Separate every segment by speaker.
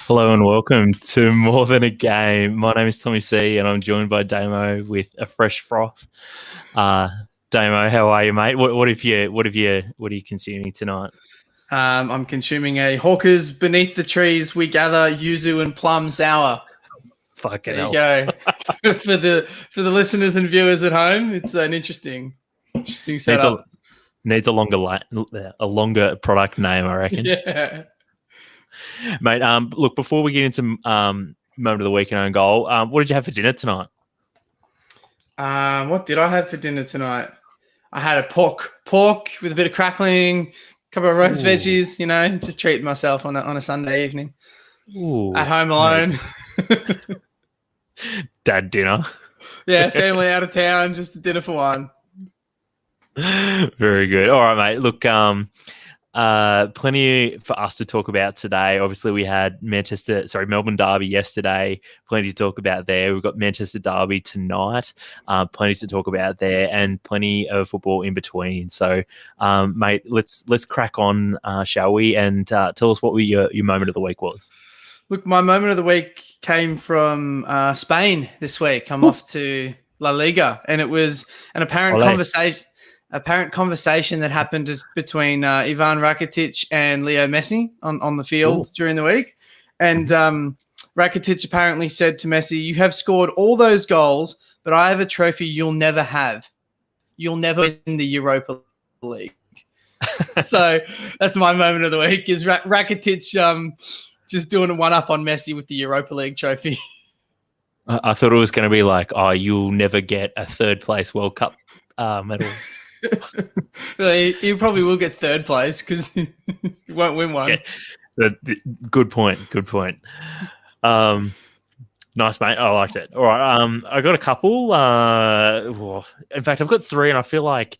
Speaker 1: Hello and welcome to More Than a Game. My name is Tommie C, and I'm joined by Damo with a fresh froth. Damo, how are you, mate? What are you consuming tonight?
Speaker 2: I'm consuming a Hawker's Beneath the Trees We Gather Yuzu and Plum Sour.
Speaker 1: Fucking
Speaker 2: There you
Speaker 1: hell.
Speaker 2: go. for the listeners and viewers at home, it's an interesting setup.
Speaker 1: Needs a longer product name, I reckon.
Speaker 2: Yeah.
Speaker 1: Mate, look, before we get into moment of the week and own goal, what did you have for dinner tonight?
Speaker 2: What did I have for dinner tonight? I had a pork with a bit of crackling, a couple of roast veggies, just treating myself on a Sunday evening.
Speaker 1: Ooh,
Speaker 2: at home alone.
Speaker 1: Dad dinner.
Speaker 2: Yeah, family out of town, just a dinner for one.
Speaker 1: Very good. All right, mate. Look, plenty for us to talk about today. Obviously, we had Melbourne Derby yesterday. Plenty to talk about there. We've got Manchester Derby tonight. Plenty to talk about there, and plenty of football in between. So, mate, let's crack on, shall we? And tell us what your moment of the week was.
Speaker 2: Look, my moment of the week came from Spain this week. I'm off to La Liga, and it was an apparent conversation that happened between Ivan Rakitic and Leo Messi on the field during the week. And Rakitic apparently said to Messi, "You have scored all those goals, but I have a trophy you'll never have. You'll never win the Europa League." So that's my moment of the week, is Rakitic just doing a one-up on Messi with the Europa League trophy.
Speaker 1: I thought it was going to be like, "Oh, you'll never get a third-place World Cup medal."
Speaker 2: He probably will get third place because he won't win one.
Speaker 1: Yeah. Good point. Nice, mate. I liked it. All right. I got a couple. In fact, I've got three, and I feel like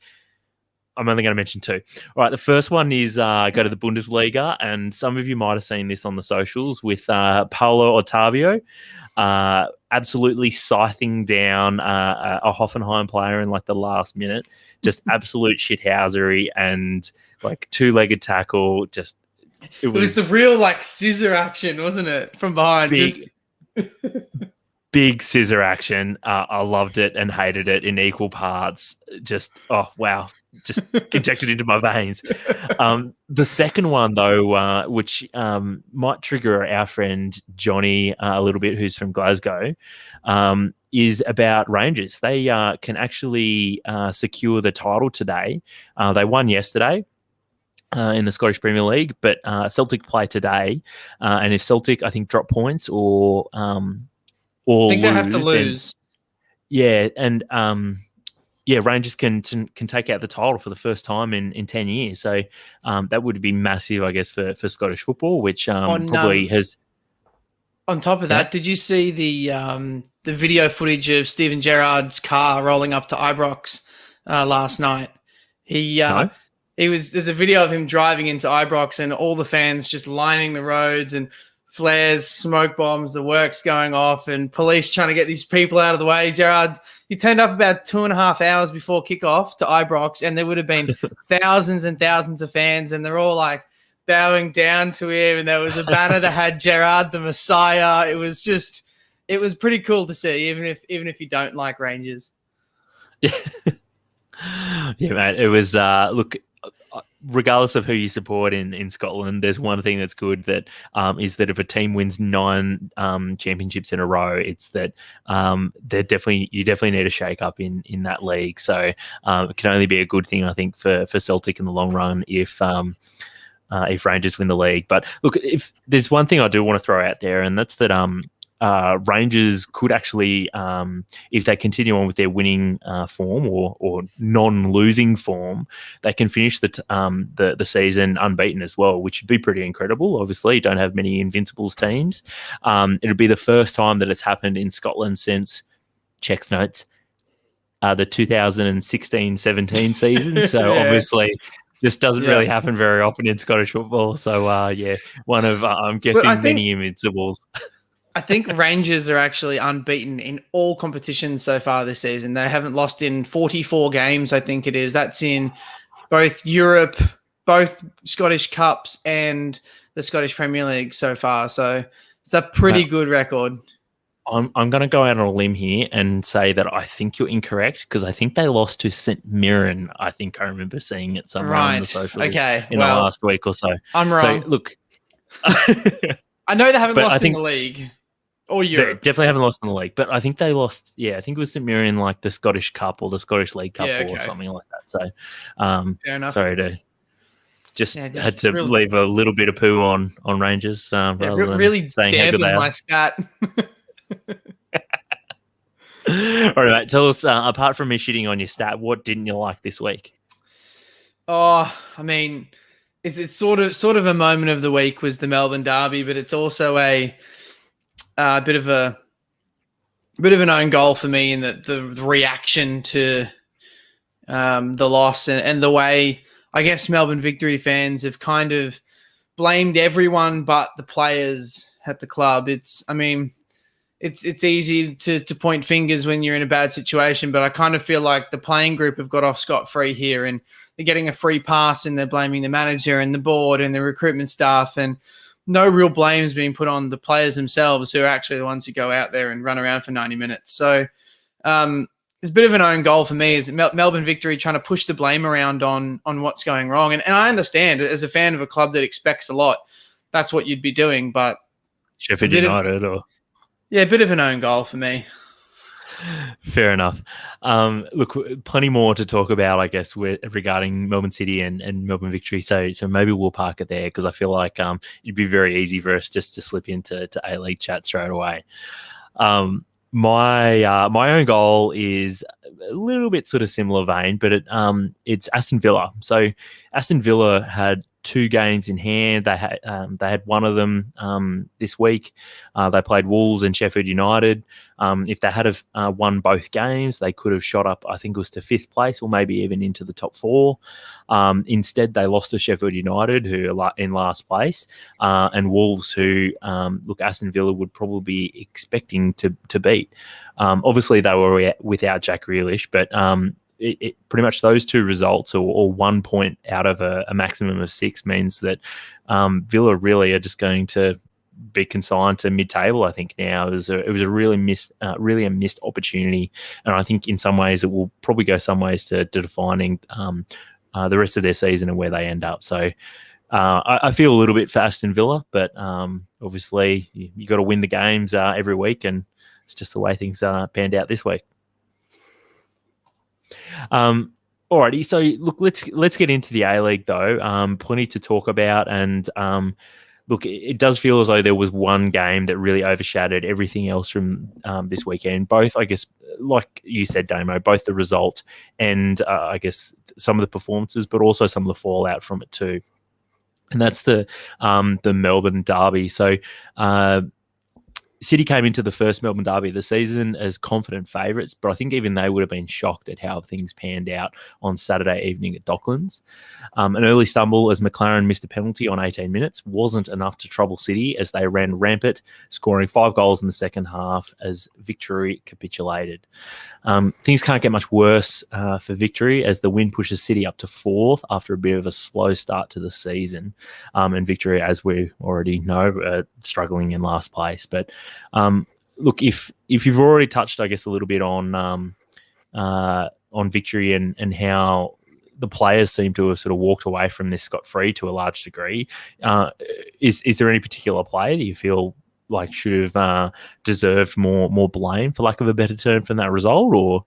Speaker 1: I'm only going to mention two. All right. The first one is go to the Bundesliga, and some of you might have seen this on the socials with Paulo Otavio. Absolutely scything down a Hoffenheim player in like the last minute. Just absolute shithousery and like two-legged tackle. Just
Speaker 2: it was the real like scissor action, wasn't it? From behind.
Speaker 1: Big scissor action. I loved it and hated it in equal parts. Just, oh, wow. Just injected into my veins. The second one, though, which might trigger our friend Johnny a little bit, who's from Glasgow, is about Rangers. They can actually secure the title today. They won yesterday in the Scottish Premier League, but Celtic play today. And if Celtic, I think, drop points or
Speaker 2: I think they have to lose.
Speaker 1: And Rangers can take out the title for the first time in 10 years. So that would be massive, I guess, for Scottish football, which probably has.
Speaker 2: On top of that, did you see the video footage of Steven Gerrard's car rolling up to Ibrox last night?
Speaker 1: No?
Speaker 2: There's a video of him driving into Ibrox and all the fans just lining the roads and flares, smoke bombs, the works going off, and police trying to get these people out of the way. Gerrard, he turned up about 2.5 hours before kickoff to Ibrox, and there would have been thousands and thousands of fans, and they're all like bowing down to him, and there was a banner that had Gerrard the Messiah. It was pretty cool to see, even if you don't like Rangers.
Speaker 1: Yeah, mate. It was look. Regardless of who you support in Scotland, there's one thing that's good that is that if a team wins 9 championships in a row, it's that you definitely need a shake up in that league. So it can only be a good thing, I think, for Celtic in the long run if Rangers win the league. But look, if there's one thing I do want to throw out there, and that's that Rangers could actually, if they continue on with their winning form or non-losing form, they can finish the season unbeaten as well, which would be pretty incredible. Obviously, you don't have many Invincibles teams. It'll be the first time that it's happened in Scotland since, checks notes, the 2016-17 season. So obviously, this doesn't really happen very often in Scottish football. So one of I'm guessing many Invincibles.
Speaker 2: I think Rangers are actually unbeaten in all competitions so far this season. They haven't lost in 44 games, I think it is. That's in both Europe, both Scottish Cups, and the Scottish Premier League so far. So It's a pretty good record.
Speaker 1: I'm going to go out on a limb here and say that I think you're incorrect because I think they lost to St Mirren. I think I remember seeing it somewhere on the socials in the last week or so.
Speaker 2: I'm wrong.
Speaker 1: So, look.
Speaker 2: I know they haven't lost in the league or Europe.
Speaker 1: They definitely haven't lost in the league, but I think they lost, I think it was St Mirren, like the Scottish Cup or the Scottish League Cup or something like that. So,
Speaker 2: fair enough.
Speaker 1: Sorry to just had to leave a little bit of poo on Rangers.
Speaker 2: Really damning my stat.
Speaker 1: All right, mate, tell us, apart from me shitting on your stat, what didn't you like this week?
Speaker 2: Oh, I mean, it's sort of a moment of the week was the Melbourne Derby, but it's also a bit of an own goal for me in that the reaction to the loss and the way I guess Melbourne Victory fans have kind of blamed everyone but the players at the club. It's easy to point fingers when you're in a bad situation, but I kind of feel like the playing group have got off scot-free here and they're getting a free pass and they're blaming the manager and the board and the recruitment staff, and no real blame is being put on the players themselves who are actually the ones who go out there and run around for 90 minutes. So it's a bit of an own goal for me is Melbourne Victory trying to push the blame around on what's going wrong. And I understand as a fan of a club that expects a lot, that's what you'd be doing. But
Speaker 1: Sheffield United
Speaker 2: a bit of an own goal for me.
Speaker 1: Fair enough. Look, plenty more to talk about, I guess, regarding Melbourne City and Melbourne Victory. So maybe we'll park it there because I feel like it'd be very easy for us just to slip into A-League chat straight away. My own goal is a little bit sort of similar vein, but it's Aston Villa. So Aston Villa had 2 games in hand. They had one of them this week. They played Wolves and Sheffield United. If they had won both games, they could have shot up, I think it was to 5th place or maybe even into the top 4. Instead, they lost to Sheffield United, who are in last place, and Wolves, who, Aston Villa would probably be expecting to beat. Obviously, they were without Jack Grealish, but it pretty much those 2 results or 1 point out of a maximum of 6 means that Villa really are just going to be consigned to mid-table. I think now it was a really a missed opportunity, and I think in some ways it will probably go some ways to defining the rest of their season and where they end up. So I feel a little bit for Aston Villa, but obviously you got to win the games every week, and it's just the way things panned out this week. Alrighty, so look, let's get into the A-League though. Plenty to talk about, and look, it does feel as though there was one game that really overshadowed everything else from this weekend. Both, I guess, like you said, Damo, both the result and I guess some of the performances, but also some of the fallout from it too. And that's the Melbourne Derby. So City came into the first Melbourne Derby of the season as confident favourites, but I think even they would have been shocked at how things panned out on Saturday evening at Docklands. An early stumble as McLaren missed a penalty on 18 minutes wasn't enough to trouble City as they ran rampant, scoring 5 goals in the second half as Victory capitulated. Things can't get much worse for Victory as the win pushes City up to 4th after a bit of a slow start to the season. And Victory, as we already know, struggling in last place. But look, if you've already touched, I guess, a little bit on Victory and how the players seem to have sort of walked away from this scot-free to a large degree, is there any particular player that you feel like should have deserved more blame, for lack of a better term, from that result? Or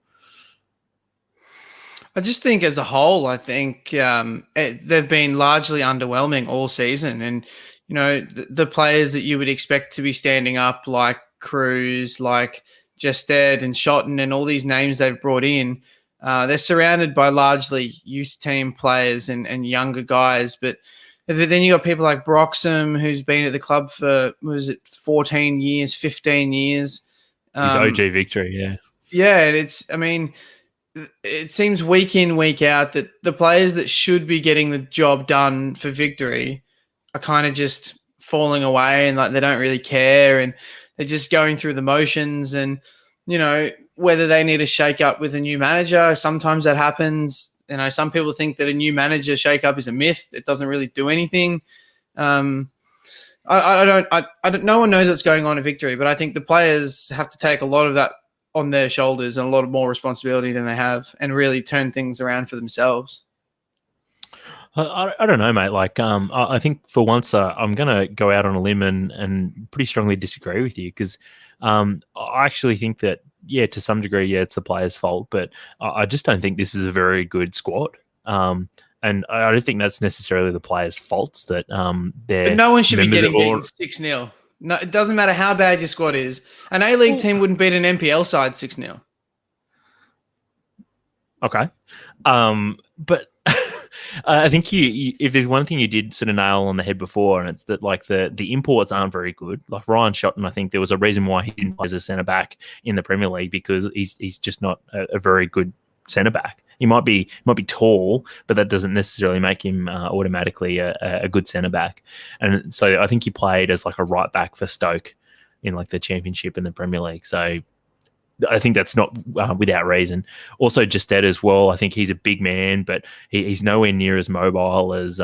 Speaker 2: I just think as a whole, I think they've been largely underwhelming all season. And, you know, the players that you would expect to be standing up, like Cruz, like Gested and Shotton and all these names they've brought in, they're surrounded by largely youth team players and younger guys. But then you got people like Broxham, who's been at the club for, 14 years, 15 years.
Speaker 1: He's OG Victory, yeah.
Speaker 2: Yeah, and it seems week in, week out that the players that should be getting the job done for Victory are kind of just falling away and like they don't really care and they're just going through the motions. And, you know, whether they need a shake up with a new manager, sometimes that happens. You know, some people think that a new manager shake up is a myth. It doesn't really do anything. I don't. No one knows what's going on in Victory, but I think the players have to take a lot of that on their shoulders and a lot of more responsibility than they have, and really turn things around for themselves.
Speaker 1: I don't know, mate. Like, I think for once, I'm going to go out on a limb and pretty strongly disagree with you because I actually think that, yeah, to some degree, yeah, it's the players' fault, but I just don't think this is a very good squad. And I don't think that's necessarily the players' faults that they're.
Speaker 2: But no one should be getting beaten 6-0. No, it doesn't matter how bad your squad is. An A-League team wouldn't beat an NPL side 6-0.
Speaker 1: Okay. But I think you if there's one thing you did sort of nail on the head before, and it's that like the imports aren't very good. Like Ryan Shotton, I think there was a reason why he didn't play as a centre back in the Premier League because he's just not a very good centre back. He might be tall, but that doesn't necessarily make him automatically a good centre back. And so I think he played as like a right back for Stoke in like the Championship and the Premier League. So I think that's not without reason. Also, Justet as well. I think he's a big man, but he's nowhere near as mobile as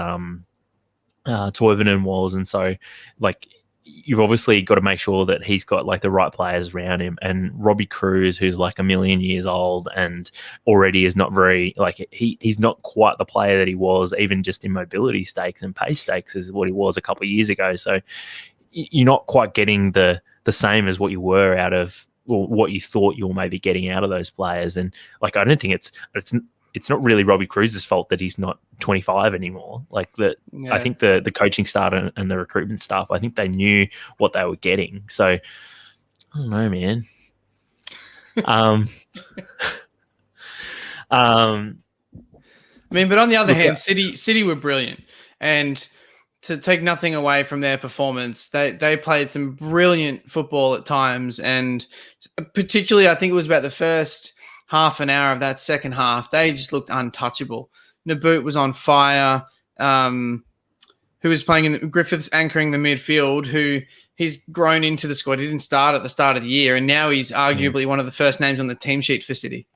Speaker 1: Toivonen was. And so, like, you've obviously got to make sure that he's got like the right players around him. And Robbie Cruz, who's like a million years old and already is not very like he's not quite the player that he was, even just in mobility stakes and pace stakes, is what he was a couple of years ago. So you're not quite getting the same as what you were out of. Or what you thought you were maybe getting out of those players. And like, I don't think it's not really Robbie Cruz's fault that he's not 25 anymore. Like I think the coaching staff and the recruitment staff, I think they knew what they were getting. So I don't know, man. I
Speaker 2: mean, but on the other hand, City were brilliant. And to take nothing away from their performance, they played some brilliant football at times, and particularly I think it was about the first half an hour of that second half, they just looked untouchable. Naboot was on fire, who was playing Griffiths anchoring the midfield, who he's grown into the squad. He didn't start at the start of the year, and now he's arguably one of the first names on the team sheet for City.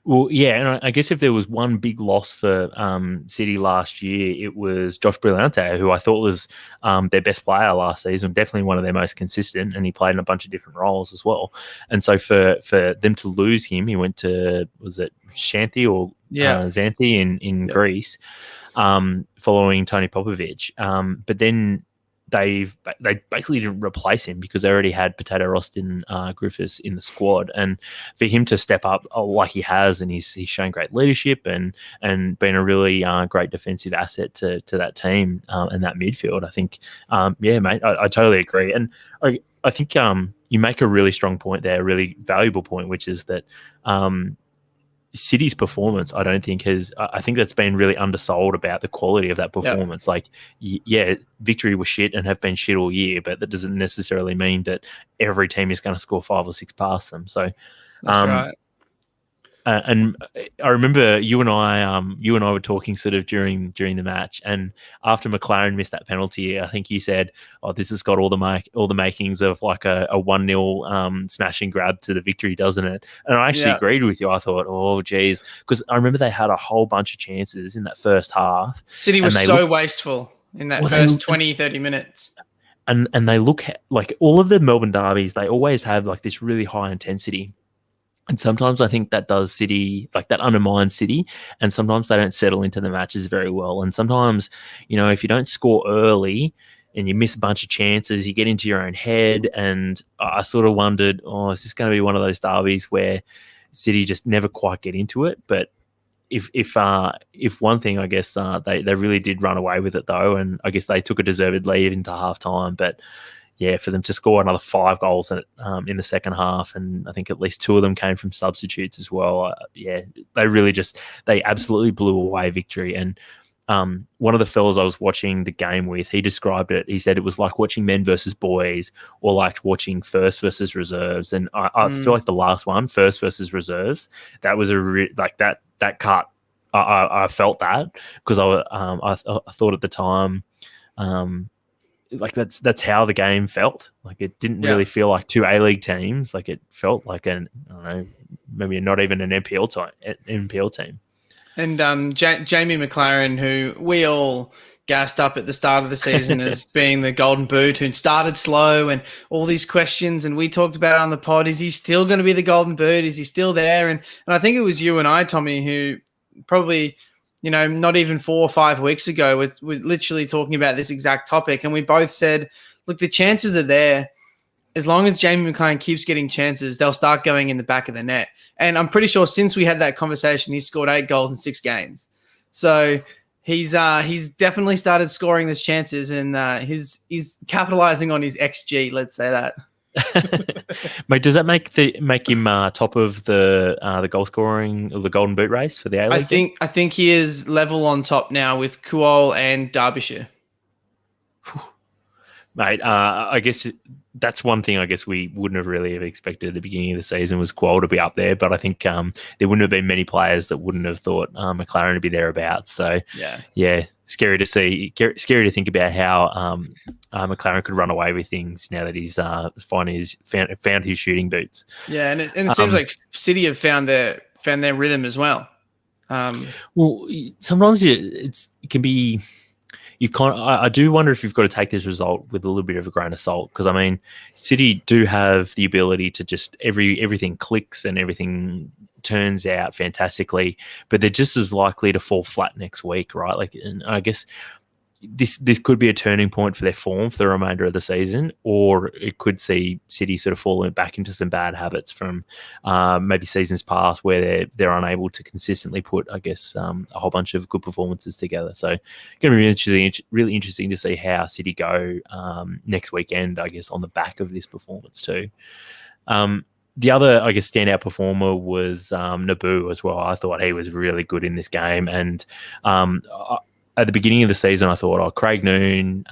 Speaker 1: Well, yeah, and I guess if there was one big loss for City last year, it was Josh Brillante, who I thought was their best player last season, definitely one of their most consistent, and he played in a bunch of different roles as well. And so for them to lose him, he went to, was it Xanthi or Xanthi in Greece, following Tony Popovic. But then they basically didn't replace him because they already had Potato Rostin Griffiths in the squad, and for him to step up like he has, and he's shown great leadership and been a really great defensive asset to that team and that midfield. I think, yeah, mate, I totally agree, and I think you make a really strong point there, a really valuable point, which is that City's performance, I don't think I think that's been really undersold about the quality of that performance. Yep. Like, yeah, Victory was shit and have been shit all year, but that doesn't necessarily mean that every team is going to score 5 or 6 past them. So,
Speaker 2: that's right.
Speaker 1: And I remember you and I were talking sort of during the match, and after McLaren missed that penalty, I think you said, "Oh, this has got all the makings of like a 1-0 smash and grab to the victory, doesn't it?" And I actually agreed with you. I thought, "Oh, geez," because I remember they had a whole bunch of chances in that first half.
Speaker 2: City was so wasteful in that first 20, 30 minutes.
Speaker 1: And they look like all of the Melbourne derbies, they always have like this really high intensity. And sometimes I think that does City, like that undermines City, and sometimes they don't settle into the matches very well. And sometimes, if you don't score early and you miss a bunch of chances, you get into your own head. And I sort of wondered, is this going to be one of those derbies where City just never quite get into it? But if one thing, I guess they really did run away with it though, and I guess they took a deserved lead into halftime. But yeah, for them to score another 5 goals in the second half, and I think at least 2 of them came from substitutes as well. They absolutely blew away Victory. And one of the fellas I was watching the game with, he described it. He said it was like watching men versus boys, or like watching first versus reserves. And I feel like the last one, first versus reserves, that was that cut. I felt that because I thought at the time. Like that's how the game felt. Like it didn't really feel like 2 A-League teams. Like it felt like maybe not even an NPL team.
Speaker 2: And Jamie McLaren, who we all gassed up at the start of the season as being the golden boot, who started slow and all these questions. And we talked about it on the pod. Is he still going to be the golden boot? Is he still there? And I think it was you and I, Tommie, who probably, not even 4 or 5 weeks ago, we're literally talking about this exact topic. And we both said, look, the chances are there. As long as Jamie McLaren keeps getting chances, they'll start going in the back of the net. And I'm pretty sure since we had that conversation, he's scored 8 goals in 6 games. So he's definitely started scoring those chances, and he's capitalizing on his XG. Let's say that.
Speaker 1: Mate, does that make him top of the goal scoring or the Golden Boot race for the A-League?
Speaker 2: I think he is level on top now with Kuol and Derbyshire.
Speaker 1: Mate, I guess that's one thing I guess we wouldn't have really expected at the beginning of the season was Kuol to be up there, but I think there wouldn't have been many players that wouldn't have thought McLaren to be thereabouts. So yeah, scary to see, scary to think about how McLaren could run away with things now that he's found his shooting boots. Yeah, and it seems like
Speaker 2: City have found their rhythm as well.
Speaker 1: Well, sometimes it can be. I do wonder if you've got to take this result with a little bit of a grain of salt, because I mean, City do have the ability to just everything clicks and everything turns out fantastically, but they're just as likely to fall flat next week, right? Like, and I guess this could be a turning point for their form for the remainder of the season, or it could see City sort of falling back into some bad habits from maybe seasons past where they're unable to consistently put, I guess, a whole bunch of good performances together. So it's going to be really interesting to see how City go next weekend, I guess, on the back of this performance too. The other, I guess, standout performer was Naboo as well. I thought he was really good in this game, and at the beginning of the season, I thought, Craig Noon,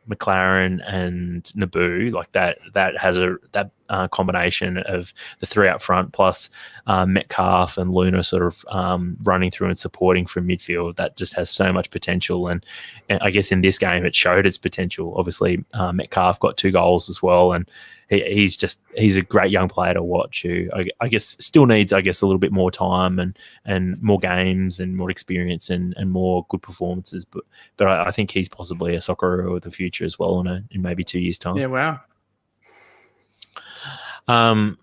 Speaker 1: McLaren, and Naboo, like that has that combination of the 3 up front plus Metcalf and Luna sort of running through and supporting from midfield. That just has so much potential, and I guess in this game it showed its potential. Obviously, Metcalf got 2 goals as well, and he's a great young player to watch who I guess still needs, I guess, a little bit more time and more games and more experience and more good performances. But I think he's possibly a soccer of the future as well in maybe 2 years' time.
Speaker 2: Yeah, wow.
Speaker 1: All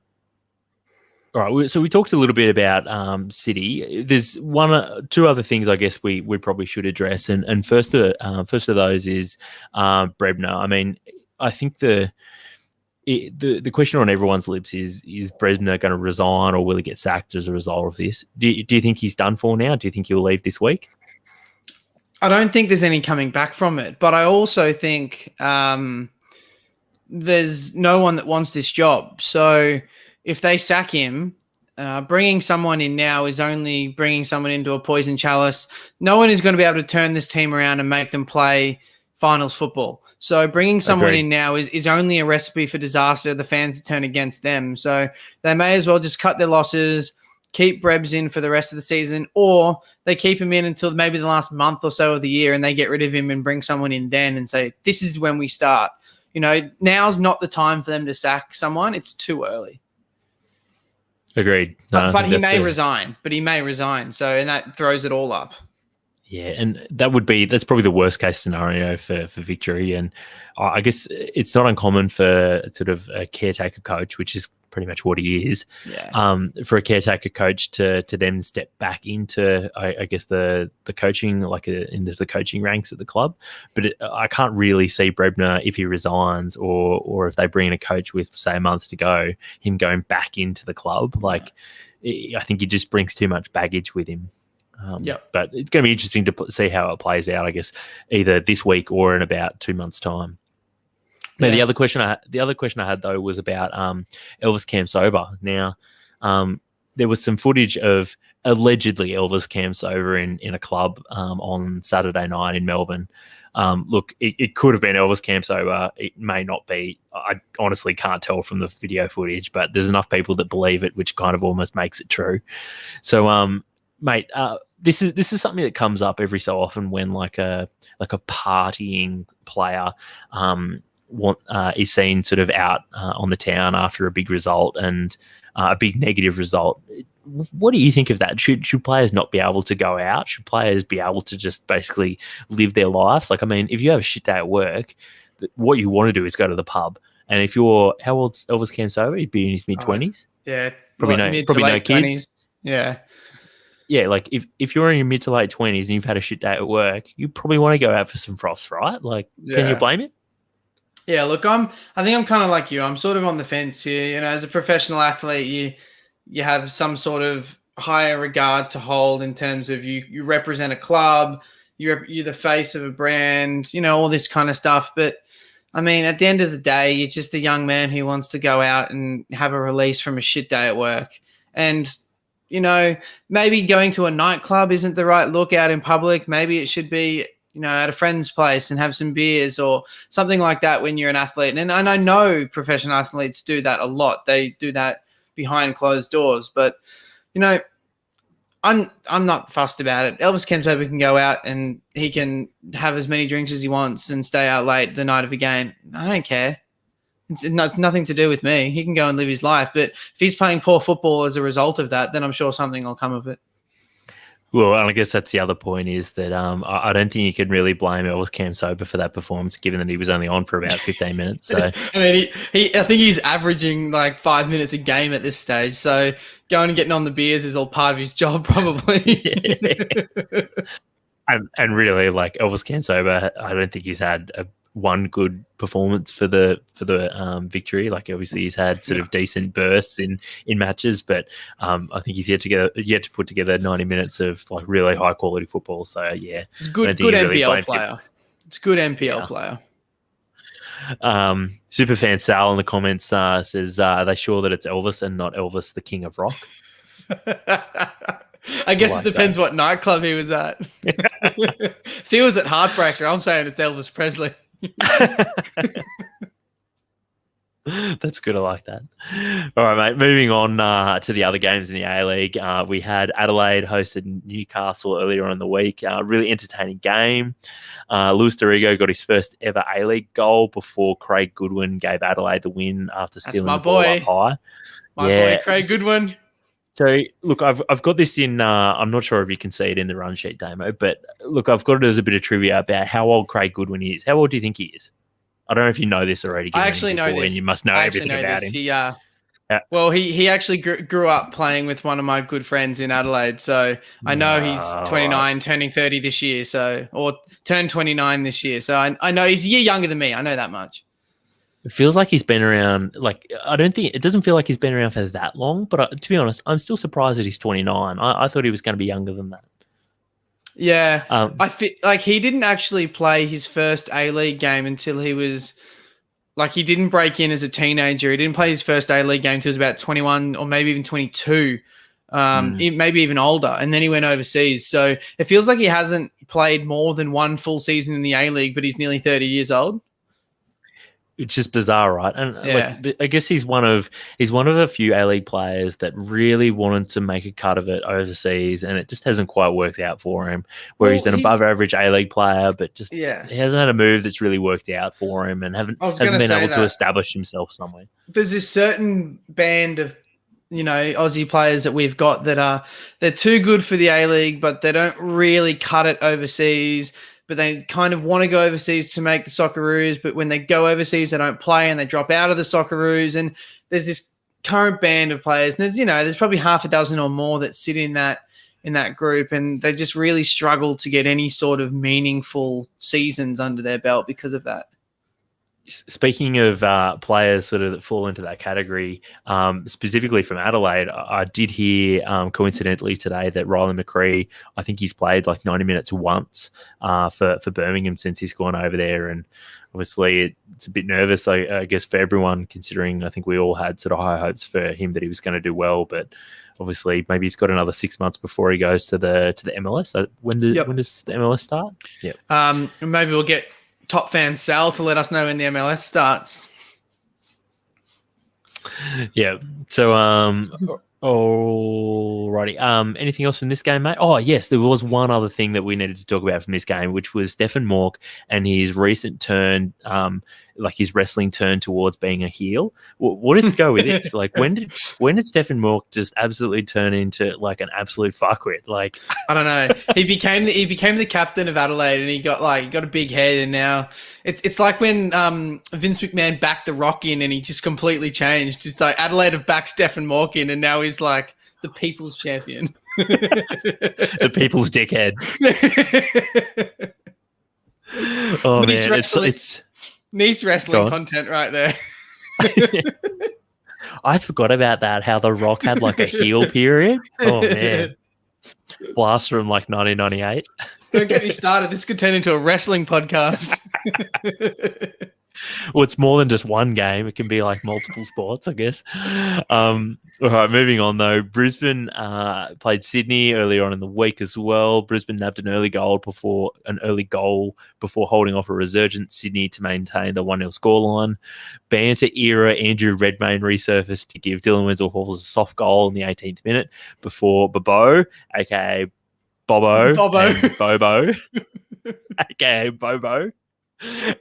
Speaker 1: right, so we talked a little bit about City. There's 2 other things I guess we probably should address, and first of those is Brebner. I mean, I think the question on everyone's lips is Brebner going to resign, or will he get sacked as a result of this? Do you think he's done for now? Do you think he'll leave this week?
Speaker 2: I don't think there's any coming back from it, but I also think there's no one that wants this job. So if they sack him, bringing someone in now is only bringing someone into a poison chalice. No one is going to be able to turn this team around and make them play finals football. So bringing someone in now is only a recipe for disaster. The fans turn against them. So they may as well just cut their losses, keep Brebs in for the rest of the season, or they keep him in until maybe the last month or so of the year and they get rid of him and bring someone in then and say, this is when we start. Now's not the time for them to sack someone. It's too early.
Speaker 1: Agreed.
Speaker 2: No, but he may resign. So, and that throws it all up.
Speaker 1: Yeah, and that's probably the worst case scenario for Victory. And I guess it's not uncommon for sort of a caretaker coach, which is pretty much what he is.
Speaker 2: Yeah.
Speaker 1: For a caretaker coach to then step back into, I guess, the coaching, like into the coaching ranks at the club. But I can't really see Brebner, if he resigns or if they bring in a coach with, say, a month to go, him going back into the club. Like, I think he just brings too much baggage with him. But it's going to be interesting to see how it plays out, I guess, either this week or in about 2 months' time. Now, the other question I had though was about Elvis Kamsoba. Now, there was some footage of allegedly Elvis Kamsoba in a club on Saturday night in Melbourne. Look, it could have been Elvis Kamsoba. It may not be. I honestly can't tell from the video footage, but there's enough people that believe it, which kind of almost makes it true. So, mate, this is something that comes up every so often when like a partying player is seen sort of out on the town after a big result, and a big negative result. What do you think of that? Should players not be able to go out? Should players be able to just basically live their lives? Like, I mean, if you have a shit day at work, what you want to do is go to the pub. And if you're, how old's Elvis Kamsover? He'd be in his mid-20s.
Speaker 2: Yeah.
Speaker 1: Probably no kids.
Speaker 2: 20s. Yeah.
Speaker 1: Yeah, like if you're in your mid to late 20s and you've had a shit day at work, you probably want to go out for some froths, right? Like, Can you blame it?
Speaker 2: Yeah, look, I think I'm kind of like you. I'm sort of on the fence here. You know, as a professional athlete, you have some sort of higher regard to hold in terms of you represent a club, you're the face of a brand, you know, all this kind of stuff. But I mean, at the end of the day, you're just a young man who wants to go out and have a release from a shit day at work. And you know, maybe going to a nightclub isn't the right look out in public. Maybe it should be, you know, at a friend's place and have some beers or something like that when you're an athlete. And I know professional athletes do that a lot. They do that behind closed doors. But, you know, I'm not fussed about it. Elvis Kamsover can go out and he can have as many drinks as he wants and stay out late the night of a game. I don't care. It's nothing to do with me. He can go and live his life. But if he's playing poor football as a result of that, then I'm sure something will come of it.
Speaker 1: Well, and I guess that's the other point is that I don't think you can really blame Elvis Kamsover for that performance, given that he was only on for about 15 minutes. So
Speaker 2: I mean, I think he's averaging like 5 minutes a game at this stage. So going and getting on the beers is all part of his job, probably.
Speaker 1: And really, like Elvis Kamsover, I don't think he's had one good performance for the victory. Like obviously he's had sort of decent bursts in matches, but I think he's yet to put together 90 minutes of like really high quality football. So yeah,
Speaker 2: it's good NPL player. It's a good NPL player.
Speaker 1: Superfan Sal in the comments says, are they sure that it's Elvis and not Elvis, the King of Rock?
Speaker 2: I guess it depends what nightclub he was at. If he was at Heartbreaker, I'm saying it's Elvis Presley.
Speaker 1: That's good. I like that. All right, mate. Moving on to the other games in the A-League. We had Adelaide hosted Newcastle earlier in the week. Really entertaining game. Luis D'Arrigo got his first ever A-League goal before Craig Goodwin gave Adelaide the win after stealing the ball up high.
Speaker 2: My boy, Craig Goodwin.
Speaker 1: So, look, I've got this in, I'm not sure if you can see it in the run sheet, Damo, but look, I've got it as a bit of trivia about how old Craig Goodwin is. How old do you think he is? I don't know if you know this already.
Speaker 2: I actually know this.
Speaker 1: And you must know everything about him.
Speaker 2: Well, he actually grew up playing with one of my good friends in Adelaide. So I know he's 29, turning 30 this year. Or turned 29 this year. So I know he's a year younger than me. I know that much.
Speaker 1: It feels like he's been around, it doesn't feel like he's been around for that long, but to be honest, I'm still surprised that he's 29. I thought he was going to be younger than that.
Speaker 2: Yeah. I feel like he didn't actually play his first A-League game until he was, like, he didn't break in as a teenager. He didn't play his first A-League game until he was about 21 or maybe even 22, maybe even older. And then he went overseas. So it feels like he hasn't played more than one full season in the A-League, but he's nearly 30 years old.
Speaker 1: It's just bizarre, right? And I guess he's one of a few A-League players that really wanted to make a cut of it overseas, and it just hasn't quite worked out for him. He's an above-average A-League player, but just he hasn't had a move that's really worked out for him, and hasn't been able to establish himself somewhere. There's
Speaker 2: this certain band of Aussie players that we've got that they're too good for the A-League, but they don't really cut it overseas. But they kind of want to go overseas to make the Socceroos. But when they go overseas, they don't play and they drop out of the Socceroos. And there's this current band of players. And there's probably half a dozen or more that sit in that group. And they just really struggle to get any sort of meaningful seasons under their belt because of that.
Speaker 1: Speaking of players sort of that fall into that category, specifically from Adelaide, I did hear coincidentally today that Rylan McCree, I think he's played like 90 minutes once for Birmingham since he's gone over there. And obviously it's a bit nervous, I guess, for everyone, considering I think we all had sort of high hopes for him that he was going to do well. But obviously maybe he's got another 6 months before he goes to the MLS. So when does the MLS start?
Speaker 2: Yeah. Maybe we'll get Top Fan Sal to let us know when the MLS starts.
Speaker 1: Yeah. So, alrighty. Anything else from this game, mate? Oh, yes. There was one other thing that we needed to talk about from this game, which was Stefan Mork and his recent turn. like his wrestling turn towards being a heel? What does it go with this? Like when did Stephen Mork just absolutely turn into like an absolute fuckwit? Like
Speaker 2: I don't know. He became the captain of Adelaide, and he got a big head, and now it's like when Vince McMahon backed The Rock in, and he just completely changed. It's like Adelaide have backed Stephen Mork in, and now he's like the people's champion.
Speaker 1: The people's dickhead. Oh man, it's
Speaker 2: nice wrestling content right there.
Speaker 1: I forgot about that. How The Rock had like a heel period. Oh man, blast from like 1998.
Speaker 2: Don't get me started. This could turn into a wrestling podcast.
Speaker 1: Well, it's more than just one game. It can be like multiple sports, I guess. All right, moving on though. Brisbane played Sydney earlier on in the week as well. Brisbane nabbed an early goal before holding off a resurgent Sydney to maintain the 1-0 scoreline. Banter era Andrew Redmayne resurfaced to give Dylan Wenzel-Hall a soft goal in the 18th minute before Bobo, aka Bobo. And Bobo, aka Bobo,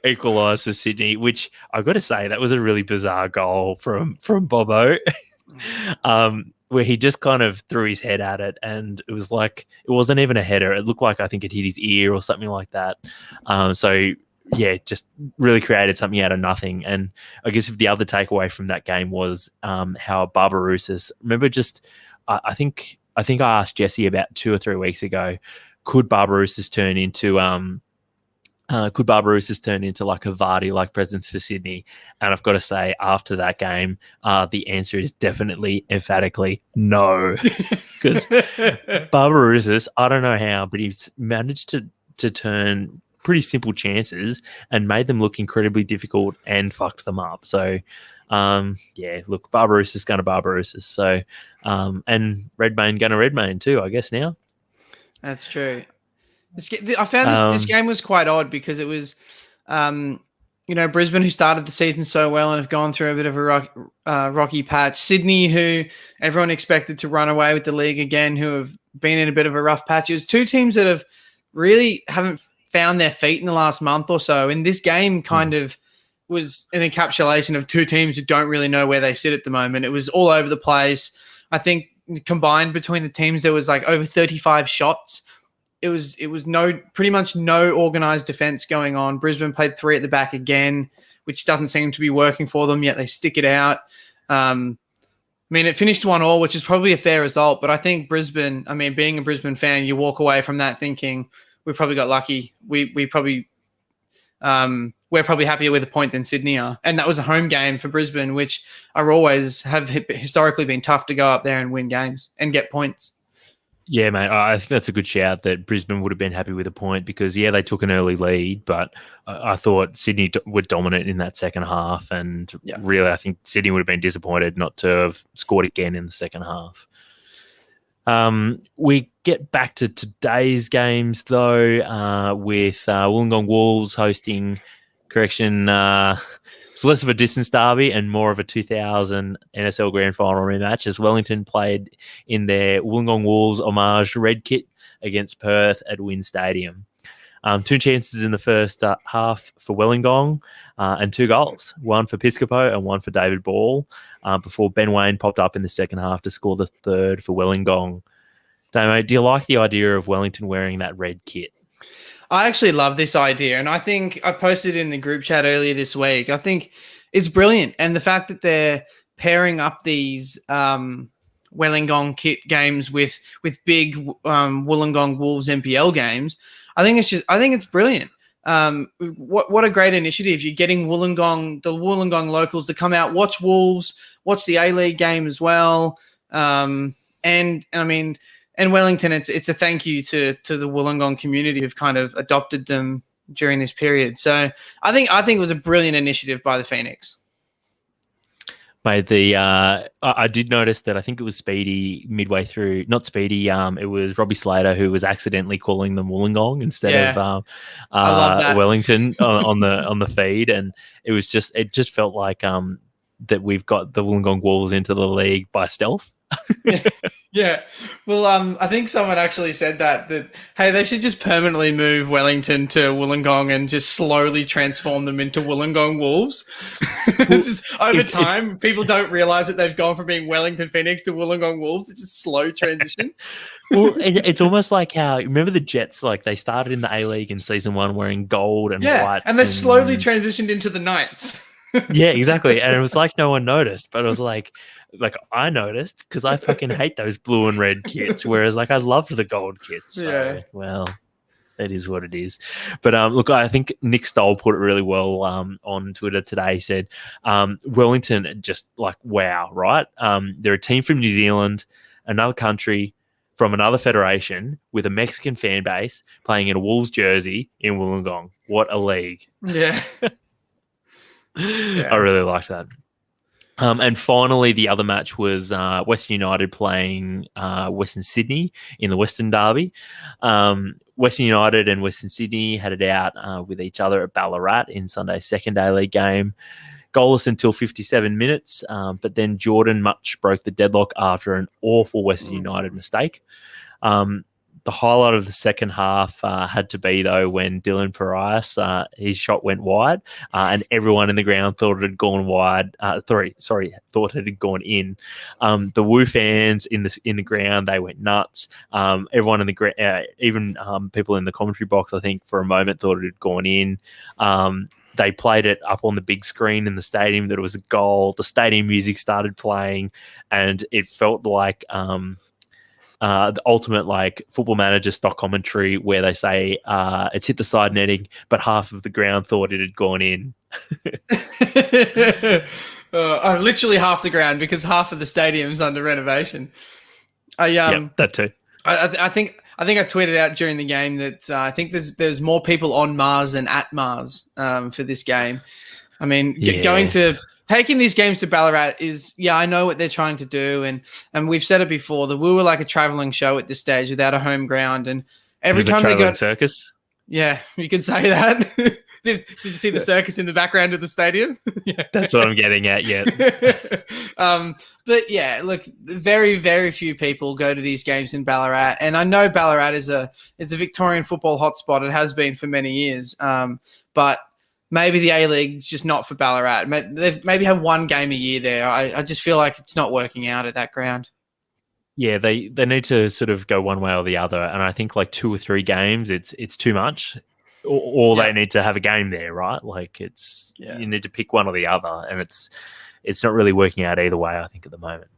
Speaker 1: equalised for Sydney, which I've got to say that was a really bizarre goal from Bobo, where he just kind of threw his head at it, and it was like it wasn't even a header. It looked like I think it hit his ear or something like that. So yeah, just really created something out of nothing. And I guess the other takeaway from that game was how Barbarouses. Remember, I think I asked Jesse about 2 or 3 weeks ago, could Barbarouses turn into like a Vardy-like presence for Sydney? And I've got to say, after that game, the answer is definitely, emphatically, no. Because Barbarouses, I don't know how, but he's managed to turn pretty simple chances and made them look incredibly difficult and fucked them up. So, yeah, look, Barbarouses going to Barbarouses. So, and Redmayne going to Redmayne too, I guess now.
Speaker 2: That's true. I found this game was quite odd because it was, Brisbane, who started the season so well and have gone through a bit of a rocky patch. Sydney, who everyone expected to run away with the league again, who have been in a bit of a rough patch. It was 2 teams that haven't found their feet in the last month or so. And this game kind of was an encapsulation of 2 teams who don't really know where they sit at the moment. It was all over the place. I think combined between the teams, there was like over 35 shots. It was pretty much no organized defense going on. Brisbane played 3 at the back again, which doesn't seem to be working for them, yet they stick it out. It finished 1-1, which is probably a fair result, but I think Brisbane, being a Brisbane fan, you walk away from that thinking we probably got lucky. We're probably happier with a point than Sydney are. And that was a home game for Brisbane, which have historically been tough to go up there and win games and get points.
Speaker 1: Yeah, mate, I think that's a good shout that Brisbane would have been happy with a point because, yeah, they took an early lead, but I thought Sydney were dominant in that second half. And really, I think Sydney would have been disappointed not to have scored again in the second half. We get back to today's games, though, with Wollongong Wolves hosting, it's less of a distance derby and more of a 2000 NSL Grand Final rematch as Wellington played in their Wollongong Wolves homage red kit against Perth at WIN Stadium. 2 chances in the first half for Wollongong and 2 goals, 1 for Piscopo and 1 for David Ball, before Ben Waine popped up in the second half to score the 3rd for Wollongong. Damo, do you like the idea of Wellington wearing that red kit?
Speaker 2: I actually love this idea, and I think I posted it in the group chat earlier this week. I think it's brilliant, and the fact that they're pairing up these Wollongong kit games with big Wollongong Wolves NPL games, I think it's brilliant. What a great initiative! You're getting the Wollongong locals to come out, watch Wolves, watch the A-League game as well, And Wellington, it's a thank you to the Wollongong community who've kind of adopted them during this period. So I think it was a brilliant initiative by the Phoenix.
Speaker 1: Mate, I did notice that I think it was Speedy midway through, not Speedy, it was Robbie Slater who was accidentally calling them Wollongong instead of Wellington on the feed, and it just felt like that we've got the Wollongong Wolves into the league by stealth.
Speaker 2: Yeah. Well, I think someone actually said that hey, they should just permanently move Wellington to Wollongong and just slowly transform them into Wollongong Wolves. It's just over time, people don't realize that they've gone from being Wellington Phoenix to Wollongong Wolves. It's just slow transition.
Speaker 1: Well, it's almost like how, remember the Jets, like they started in the A-League in season 1 wearing gold and white.
Speaker 2: And they slowly transitioned into the Knights.
Speaker 1: Yeah, exactly. And it was like no one noticed, but it was like I noticed because I fucking hate those blue and red kits, whereas like I loved the gold kits. So, well, it is what it is. But look, I think Nick Stoll put it really well on Twitter today. He said, Wellington, just like, wow, right? They're a team from New Zealand, another country, from another federation with a Mexican fan base playing in a Wolves jersey in Wollongong. What a league.
Speaker 2: Yeah.
Speaker 1: I really liked that. And finally, the other match was Western United playing Western Sydney in the Western Derby. Western United and Western Sydney had it out with each other at Ballarat in Sunday's second A-League game. Goalless until 57 minutes, but then Jordan Much broke the deadlock after an awful Western United mistake. The highlight of the second half had to be, though, when Dylan Parias, his shot went wide, and everyone in the ground thought it had gone wide. Thought it had gone in. The Woo fans in the ground, they went nuts. Everyone in the ground, even people in the commentary box, I think, for a moment thought it had gone in. They played it up on the big screen in the stadium that it was a goal. The stadium music started playing, and it felt like the ultimate like Football Manager stock commentary where they say it's hit the side netting, but half of the ground thought it had gone in.
Speaker 2: Literally half the ground, because half of the stadium's under renovation.
Speaker 1: That too.
Speaker 2: I think I tweeted out during the game that I think there's more people on Mars than at Mars for this game. I mean, taking these games to Ballarat is, I know what they're trying to do, and we've said it before. The Woo were like a traveling show at this stage without a home ground, and every time they got
Speaker 1: circus. Yeah,
Speaker 2: you could say that. Did you see the circus in the background of the stadium? Yeah.
Speaker 1: That's what I'm getting at, yeah.
Speaker 2: But yeah, look, very, very few people go to these games in Ballarat. And I know Ballarat is a Victorian football hotspot. It has been for many years. But maybe the A-League's just not for Ballarat. They've maybe have one game a year there. I just feel like it's not working out at that ground.
Speaker 1: Yeah, they need to sort of go one way or the other. And I think like 2 or 3 games, it's too much. Or they need to have a game there, right? Like you need to pick one or the other, and it's not really working out either way, I think, at the moment.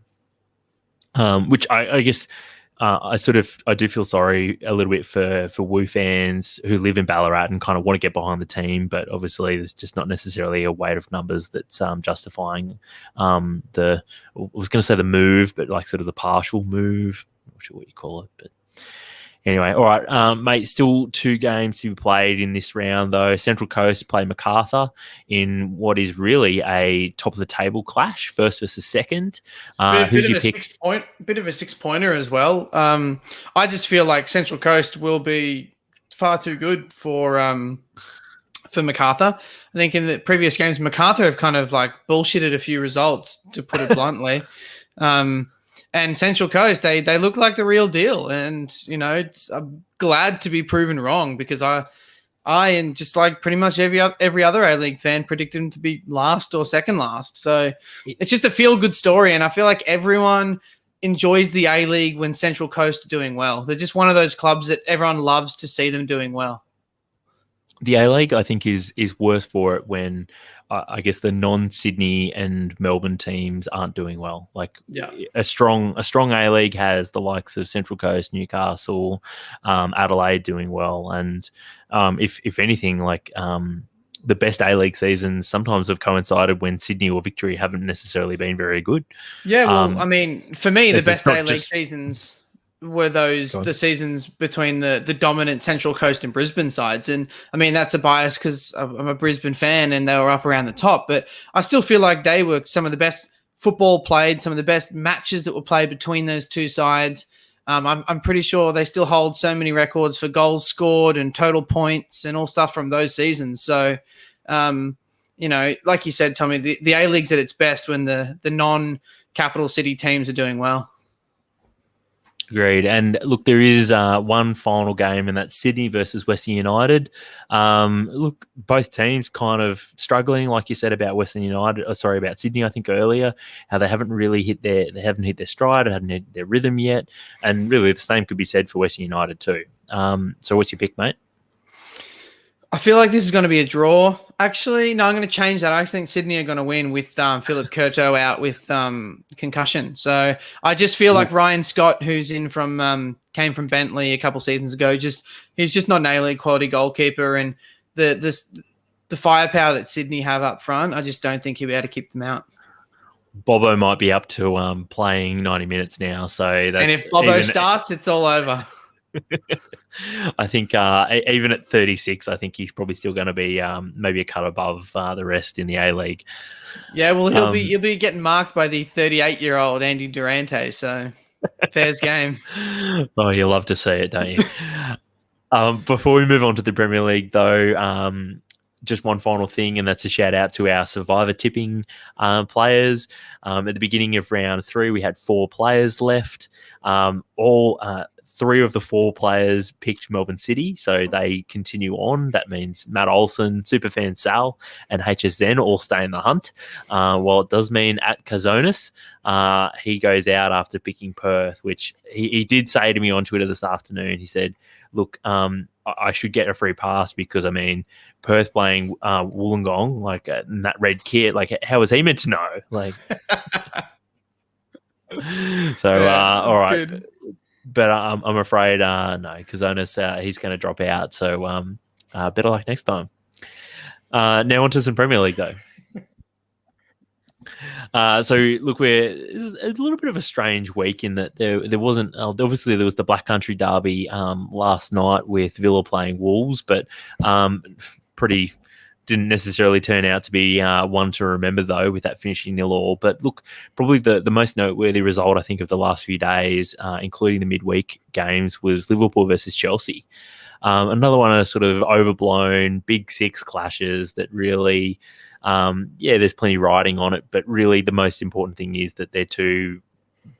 Speaker 1: Which I guess I do feel sorry a little bit for Woo fans who live in Ballarat and kind of want to get behind the team, but obviously there's just not necessarily a weight of numbers that's justifying I was going to say the move, but like sort of the partial move. I'm not sure what you call it, but. Anyway, all right, mate, still 2 games to be played in this round, though. Central Coast play Macarthur in what is really a top-of-the-table clash, first versus second. Who's your pick?
Speaker 2: Bit of a 6-pointer as well. I just feel like Central Coast will be far too good for Macarthur. I think in the previous games, Macarthur have kind of like bullshitted a few results, to put it bluntly. And Central Coast, they look like the real deal. And, I'm glad to be proven wrong, because I and just like pretty much every other A-League fan predicted them to be last or second last. So it's just a feel-good story. And I feel like everyone enjoys the A-League when Central Coast are doing well. They're just one of those clubs that everyone loves to see them doing well.
Speaker 1: The A-League, I think, is worse for it when I guess the non-Sydney and Melbourne teams aren't doing well. Like a strong A-League has the likes of Central Coast, Newcastle, Adelaide doing well, and if anything, like the best A-League seasons sometimes have coincided when Sydney or Victory haven't necessarily been very good.
Speaker 2: Yeah, well, I mean, for me, the best A-League seasons were the seasons between the dominant Central Coast and Brisbane sides. And I mean, that's a bias because I'm a Brisbane fan and they were up around the top, but I still feel like they were some of the best football played, some of the best matches that were played between those two sides. I'm pretty sure they still hold so many records for goals scored and total points and all stuff from those seasons. So like you said, Tommie, the A-League's at its best when the non-capital city teams are doing well.
Speaker 1: Agreed. And look, there is one final game, and that's Sydney versus Western United. Look, both teams kind of struggling, like you said about about Sydney. I think earlier, how they haven't really hit their stride, or haven't hit their rhythm yet, and really the same could be said for Western United too. So, what's your pick, mate?
Speaker 2: I feel like this is going to be a draw. Actually, no, I'm going to change that. I think Sydney are going to win with Philip Curto out with concussion. So I just feel like Ryan Scott, who's came from Bentley a couple seasons ago, he's just not an A-League quality goalkeeper, and the firepower that Sydney have up front, I just don't think he'll be able to keep them out.
Speaker 1: Bobo might be up to playing 90 minutes now. So that's,
Speaker 2: and if Bobo starts, it's all over.
Speaker 1: I think even at 36, I think he's probably still going to be maybe a cut above the rest in the A-League.
Speaker 2: Yeah, well, he'll be getting marked by the 38-year-old Andy Durante, so fair's game.
Speaker 1: Oh, you love to see it, don't you? Before we move on to the Premier League, though, just one final thing, and that's a shout out to our Survivor tipping players. At the beginning of round 3, we had 4 players left. All 3 of the 4 players picked Melbourne City, so they continue on. That means Matt Olsen, Superfan Sal, and HSN all stay in the hunt. While it does mean at Kazonis, he goes out after picking Perth, which he did say to me on Twitter this afternoon. He said, look, I should get a free pass because, I mean, Perth playing Wollongong, like in that red kit, like how was he meant to know? Like, so, all right. Good. But I'm afraid, no, Kazonis, he's going to drop out. So better luck next time. Now on to some Premier League, though. So look, it's a little bit of a strange week in that there wasn't obviously there was the Black Country Derby last night with Villa playing Wolves, but didn't necessarily turn out to be one to remember, though, with that finishing 0-0. But look, probably the most noteworthy result, I think, of the last few days, including the midweek games, was Liverpool versus Chelsea. Another one of sort of overblown Big Six clashes that really, there's plenty riding on it. But really the most important thing is that they're two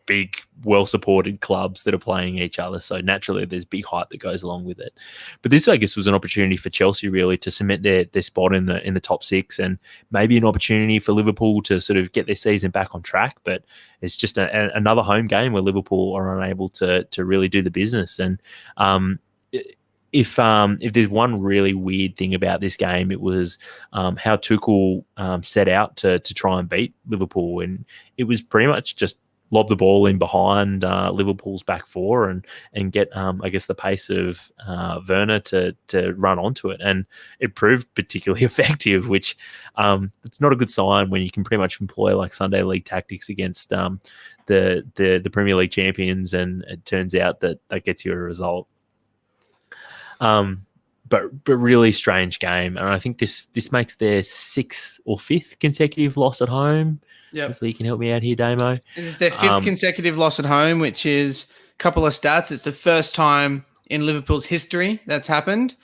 Speaker 1: big, well-supported clubs that are playing each other. So naturally, there's big hype that goes along with it. But this, I guess, was an opportunity for Chelsea really to cement their spot in the top 6, and maybe an opportunity for Liverpool to sort of get their season back on track. But it's just another home game where Liverpool are unable to really do the business. And if there's one really weird thing about this game, it was how Tuchel set out to try and beat Liverpool, and it was pretty much just lob the ball in behind Liverpool's back 4 and get, I guess, the pace of Werner to run onto it. And it proved particularly effective, which it's not a good sign when you can pretty much employ like Sunday League tactics against the Premier League champions, and it turns out that gets you a result. But really strange game. And I think this makes their 6th or 5th consecutive loss at home. Yep. Hopefully you can help me out here, Damo.
Speaker 2: It is their 5th consecutive loss at home, which is a couple of stats. It's the first time in Liverpool's history that's happened.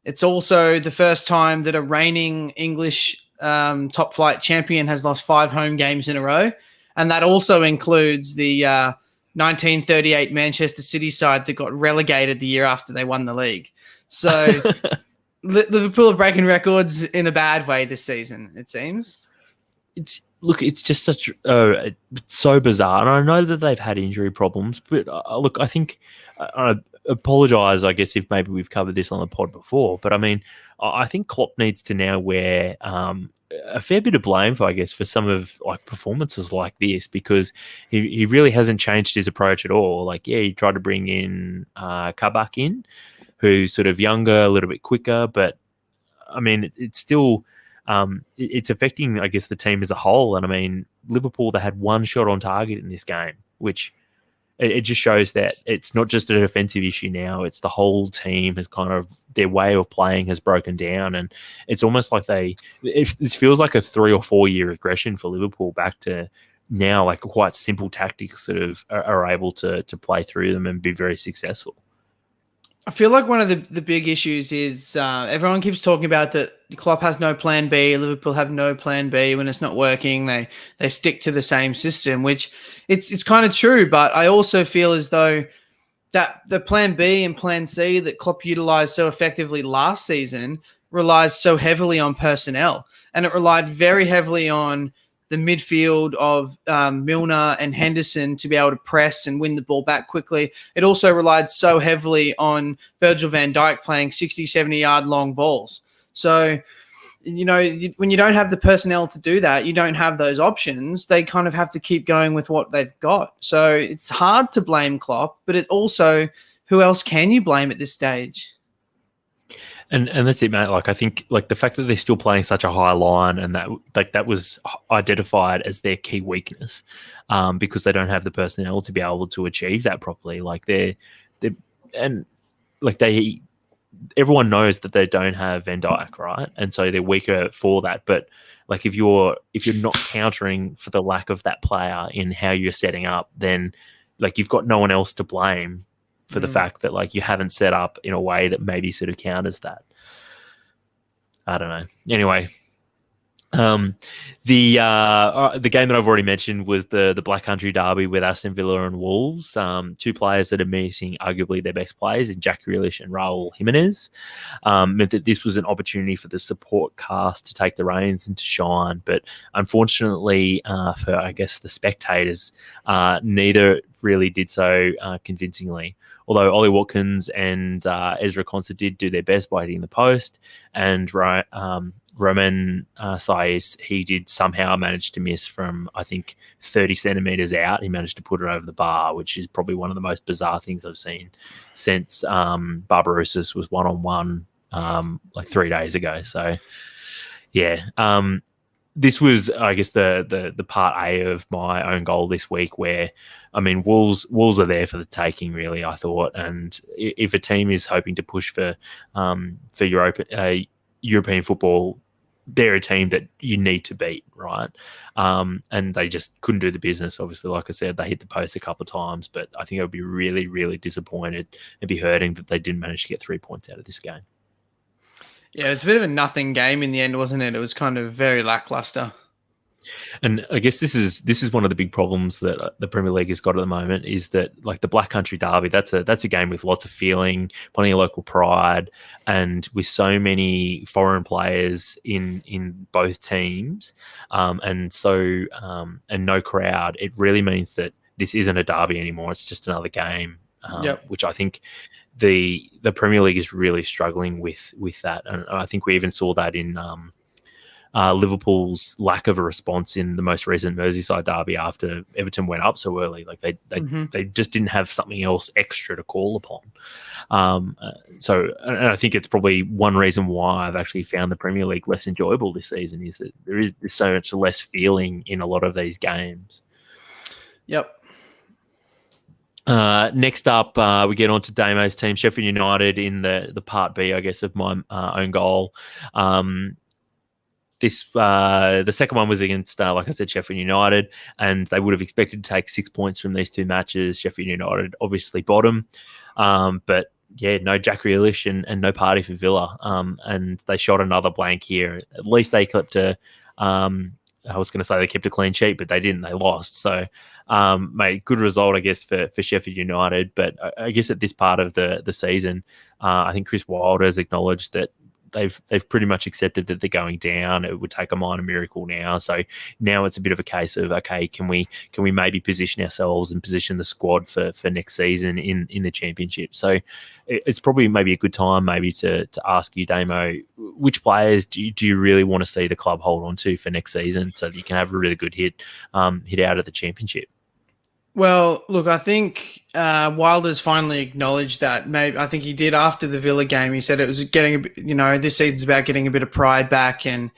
Speaker 2: It's also the first time that a reigning English top flight champion has lost 5 home games in a row. And that also includes the 1938 Manchester City side that got relegated the year after they won the league. So Liverpool are breaking records in a bad way this season, it seems.
Speaker 1: It's just such so bizarre, and I know that they've had injury problems, but look, I think I apologise, I guess, if maybe we've covered this on the pod before, but I mean, I think Klopp needs to now wear a fair bit of blame for, I guess, for some of like performances like this, because he really hasn't changed his approach at all. Like, yeah, he tried to bring in Kabak in, who's sort of younger, a little bit quicker, but I mean, it's still. It's affecting, I guess, the team as a whole. And I mean, Liverpool, they had 1 shot on target in this game, which it just shows that it's not just a defensive issue now. It's the whole team has kind of, their way of playing has broken down. And it's almost like it feels like a 3 or 4 year regression for Liverpool back to now, like quite simple tactics sort of are able to play through them and be very successful.
Speaker 2: I feel like one of the big issues is everyone keeps talking about that Klopp has no plan B. Liverpool have no plan B. When it's not working, they stick to the same system, which it's kind of true. But I also feel as though that the plan B and plan C that Klopp utilized so effectively last season relies so heavily on personnel, and it relied very heavily on the midfield of Milner and Henderson to be able to press and win the ball back quickly. It also relied so heavily on Virgil van Dijk playing 60, 70-yard long balls. So, when you don't have the personnel to do that, you don't have those options. They kind of have to keep going with what they've got. So it's hard to blame Klopp, but it also, who else can you blame at this stage?
Speaker 1: And that's it, mate. Like, I think the fact that they're still playing such a high line, and that was identified as their key weakness, because they don't have the personnel to be able to achieve that properly. Everyone knows that they don't have Van Dijk, right? And so they're weaker for that. But if you're not countering for the lack of that player in how you're setting up, then you've got no one else to blame for the fact that you haven't set up in a way that maybe sort of counters that. I don't know. Anyway, the game that I've already mentioned was the Black Country Derby with Aston Villa and Wolves. Two players that are missing arguably their best players in Jack Grealish and Raul Jimenez. Meant that this was an opportunity for the support cast to take the reins and to shine. But unfortunately for, I guess, the spectators, neither really did so convincingly. Although Ollie Watkins and Ezra Konsa did do their best by hitting the post, and Roman Saiz, he did somehow manage to miss from, I think, 30 centimetres out. He managed to put it over the bar, which is probably one of the most bizarre things I've seen since Barbarouses was one-on-one 3 days ago. So, yeah. This was, I guess, the part A of my own goal this week, where, I mean, Wolves are there for the taking, really, I thought. And if a team is hoping to push for European football, they're a team that you need to beat, right? And they just couldn't do the business. Obviously, like I said, they hit the post a couple of times, but I think I would be really, really disappointed and be hurting that they didn't manage to get 3 points out of this game.
Speaker 2: Yeah, it was a bit of a nothing game in the end, wasn't it? It was kind of very lackluster.
Speaker 1: And I guess this is one of the big problems that the Premier League has got at the moment, is that the Black Country Derby, that's a game with lots of feeling, plenty of local pride, and with so many foreign players in both teams, and no crowd, it really means that this isn't a derby anymore. It's just another game, which I think the Premier League is really struggling with that, and I think we even saw that in Liverpool's lack of a response in the most recent Merseyside derby after Everton went up so early. They just didn't have something else extra to call upon. So I think it's probably one reason why I've actually found the Premier League less enjoyable this season, is that there's so much less feeling in a lot of these games.
Speaker 2: Yep.
Speaker 1: Next up, we get on to Damo's team, Sheffield United, in the part B, I guess, of my own goal. The second one was against, like I said, Sheffield United, and they would have expected to take 6 points from these two matches. Sheffield United obviously bottom, but yeah, no Jack Grealish and no party for Villa, and they shot another blank here. At least they kept I was going to say they kept a clean sheet, but they didn't. They lost. So, mate, good result, I guess, for Sheffield United. But I guess at this part of the season, I think Chris Wilder has acknowledged that they've pretty much accepted that they're going down. It would take a minor miracle now. So now it's a bit of a case of, okay, can we maybe position ourselves and position the squad for next season in the Championship? So it's probably maybe a good time maybe to ask you, Damo, which players do you really want to see the club hold on to for next season so that you can have a really good hit out of the Championship?
Speaker 2: Well, look, I think Wilder's finally acknowledged that. Maybe I think he did after the Villa game. He said it was getting, this season's about getting a bit of pride back and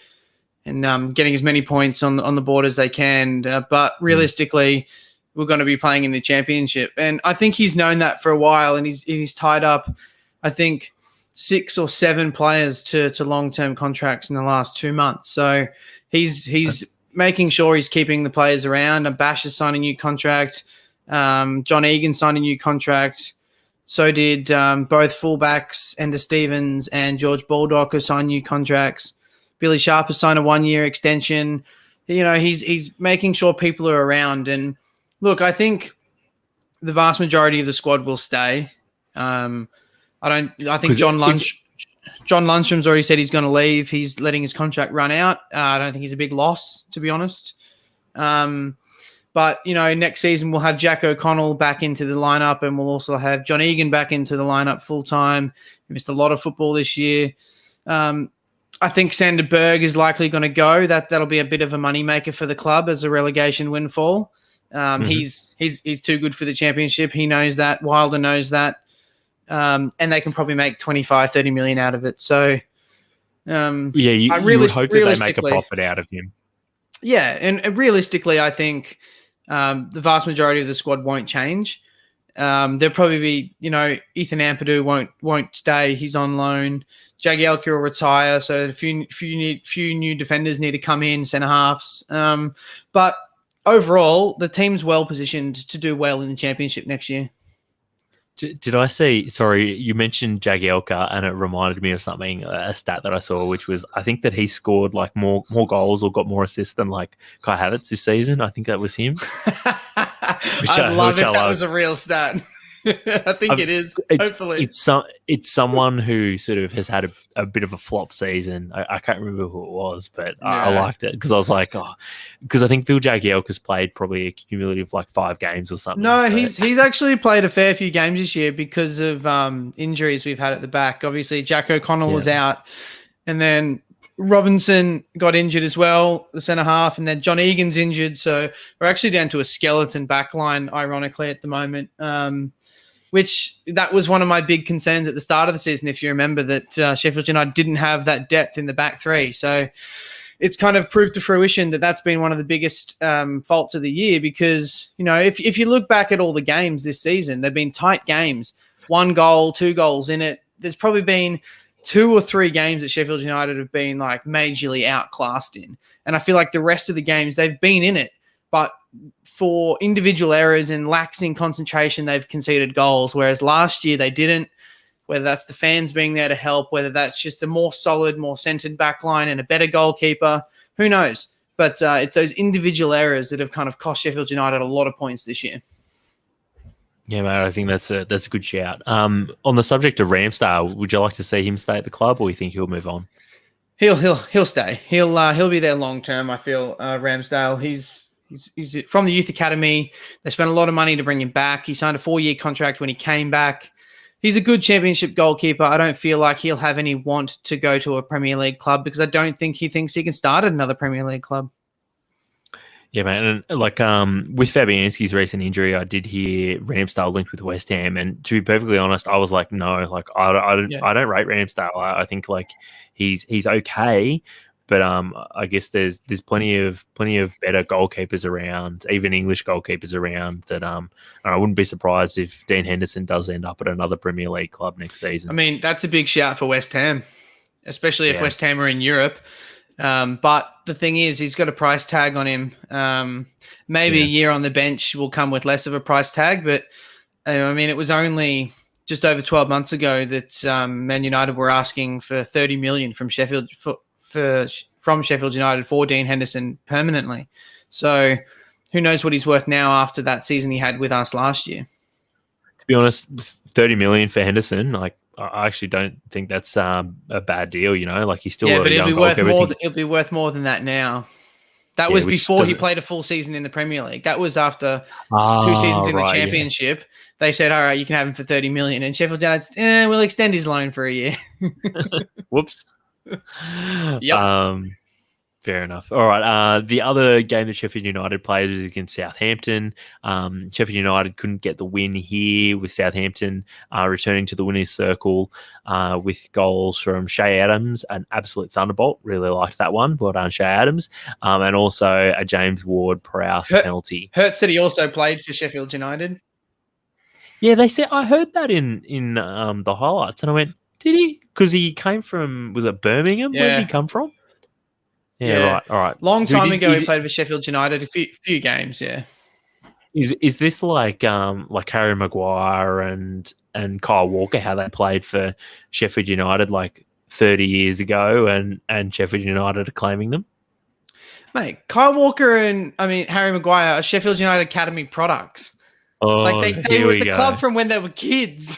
Speaker 2: getting as many points on the board as they can. But realistically, we're going to be playing in the Championship, and I think he's known that for a while. And he's tied up, I think, 6 or 7 players to long-term contracts in the last 2 months. So he's making sure he's keeping the players around. Bash has signed a new contract. John Egan signed a new contract. So did both fullbacks, Ender Stevens and George Baldock, who signed new contracts. Billy Sharp has signed a 1-year extension. You know, he's making sure people are around. And look, I think the vast majority of the squad will stay. I think John Luncham's already said he's going to leave. He's letting his contract run out. I don't think he's a big loss, to be honest. But, you know, next season we'll have Jack O'Connell back into the lineup, and we'll also have John Egan back into the lineup full-time. He missed a lot of football this year. I think Sander Berg is likely going to go. That'll be a bit of a moneymaker for the club as a relegation windfall. He's too good for the championship. He knows that. Wilder knows that. And they can probably make 25, 30 million out of it. So,
Speaker 1: you would hope that they make a profit out of him.
Speaker 2: Yeah, and realistically, I think the vast majority of the squad won't change. There'll probably be, you know, Ethan Ampadu won't stay. He's on loan. Jagielka will retire. So a few new defenders need to come in, centre halves. But overall, the team's well positioned to do well in the championship next year.
Speaker 1: Did I see? Sorry, you mentioned Jagielka, and it reminded me of something, a stat that I saw, which was I think that he scored like more goals or got more assists than like Kai Havertz this season. I think that was him.
Speaker 2: I'd love if that was a real stat. I think it is. Hopefully, it's someone who sort of has had a bit of a flop season. I can't remember who it was, but I liked it because I was like, because I think Phil Jagielka's played probably a cumulative like 5 games or something. No, so. he's actually played a fair few games this year because of injuries we've had at the back. Obviously, Jack O'Connell was out, and then Robinson got injured as well, the centre half, and then John Egan's injured. So we're actually down to a skeleton backline, ironically, at the moment. Which that was one of my big concerns at the start of the season, if you remember, that Sheffield United didn't have that depth in the back three. So it's kind of proved to fruition that that's been one of the biggest faults of the year because, you know, if you look back at all the games this season, they've been tight games, 1 goal, 2 goals in it. There's probably been 2 or 3 games that Sheffield United have been like majorly outclassed in. And I feel like the rest of the games, they've been in it, but for individual errors and lacks in concentration, they've conceded goals, whereas last year they didn't, whether that's the fans being there to help, whether that's just a more solid, more centered backline and a better goalkeeper, who knows? But it's those individual errors that have kind of cost Sheffield United a lot of points this year.
Speaker 1: Yeah, mate, I think that's a good shout. On the subject of Ramsdale, would you like to see him stay at the club, or you think he'll move on?
Speaker 2: He'll stay. He'll be there long term. I feel Ramsdale. He's from the youth academy. They spent a lot of money to bring him back. He signed a 4-year contract when he came back. He's a good championship goalkeeper. I don't feel like he'll have any want to go to a Premier League club because I don't think he thinks he can start at another Premier League club.
Speaker 1: Yeah, man. And like with Fabianski's recent injury, I did hear Ramsdale linked with West Ham, and to be perfectly honest, I was like, no, like I don't rate Ramsdale. I think like he's okay. But I guess there's plenty of better goalkeepers around, even English goalkeepers around. That I wouldn't be surprised if Dean Henderson does end up at another Premier League club next season.
Speaker 2: I mean, that's a big shout for West Ham, especially if West Ham are in Europe. But the thing is, he's got a price tag on him. Maybe a year on the bench will come with less of a price tag. But I mean, it was only just over 12 months ago that Man United were asking for 30 million from Sheffield from Sheffield United for Dean Henderson permanently. So who knows what he's worth now after that season he had with us last year.
Speaker 1: To be honest, 30 million for Henderson, like I actually don't think that's a bad deal, you know, like he's still a young goalkeeper.
Speaker 2: It'll be worth more than that now. That was before he played a full season in the Premier League. That was after 2 seasons in the Championship. Yeah. They said, all right, you can have him for 30 million. And Sheffield United said, we'll extend his loan for a year.
Speaker 1: Whoops. Yep. Fair enough. All right. The other game that Sheffield United played was against Southampton. Sheffield United couldn't get the win here, with Southampton returning to the winner's circle with goals from Shea Adams, an absolute thunderbolt. Really liked that one. Well done, Shea Adams. And also a James Ward-Prowse penalty.
Speaker 2: Hurt said he also played for Sheffield United.
Speaker 1: Yeah, they said, I heard that in the highlights, and I went, did he? Because he came from, was it Birmingham? Yeah. Where did he come from? Yeah, right. All right.
Speaker 2: Long time ago, he played for Sheffield United, a few games. Yeah.
Speaker 1: Is this like Harry Maguire and Kyle Walker, how they played for Sheffield United like 30 years ago, and Sheffield United are claiming them.
Speaker 2: Mate, Kyle Walker and Harry Maguire are Sheffield United Academy products.
Speaker 1: Oh,
Speaker 2: like they were the club from when they were kids.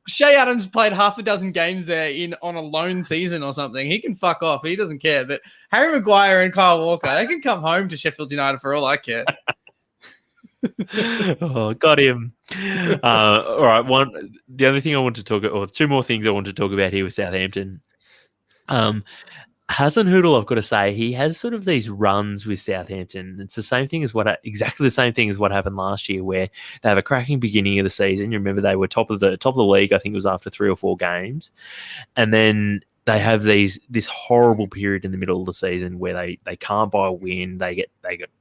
Speaker 2: Shea Adams played half a dozen games there on a loan season or something. He can fuck off. He doesn't care. But Harry Maguire and Kyle Walker, they can come home to Sheffield United for all I care.
Speaker 1: Oh, got him. All right. The other thing I want to talk about, or two more things I want to talk about here with Southampton. Hasenhüttl, I've got to say, he has sort of these runs with Southampton. It's the same thing as exactly the same thing as what happened last year, where they have a cracking beginning of the season. You remember they were top of the league. I think it was after 3 or 4 games, and then they have this horrible period in the middle of the season where they can't buy a win. They get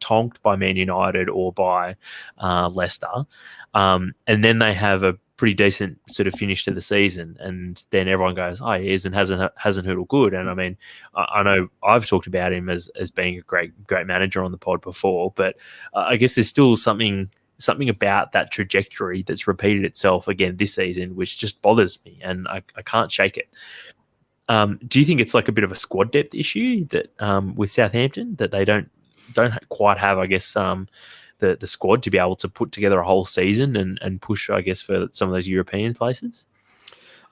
Speaker 1: tonked by Man United or by Leicester, and then they have a pretty decent sort of finish to the season, and then everyone goes, "Oh, he hasn't Hasenhüttl good?" And I mean, I know I've talked about him as being a great manager on the pod before, but I guess there's still something about that trajectory that's repeated itself again this season, which just bothers me, and I can't shake it. Do you think it's like a bit of a squad depth issue that with Southampton, that they don't quite have, I guess, the squad to be able to put together a whole season and push, I guess, for some of those European places?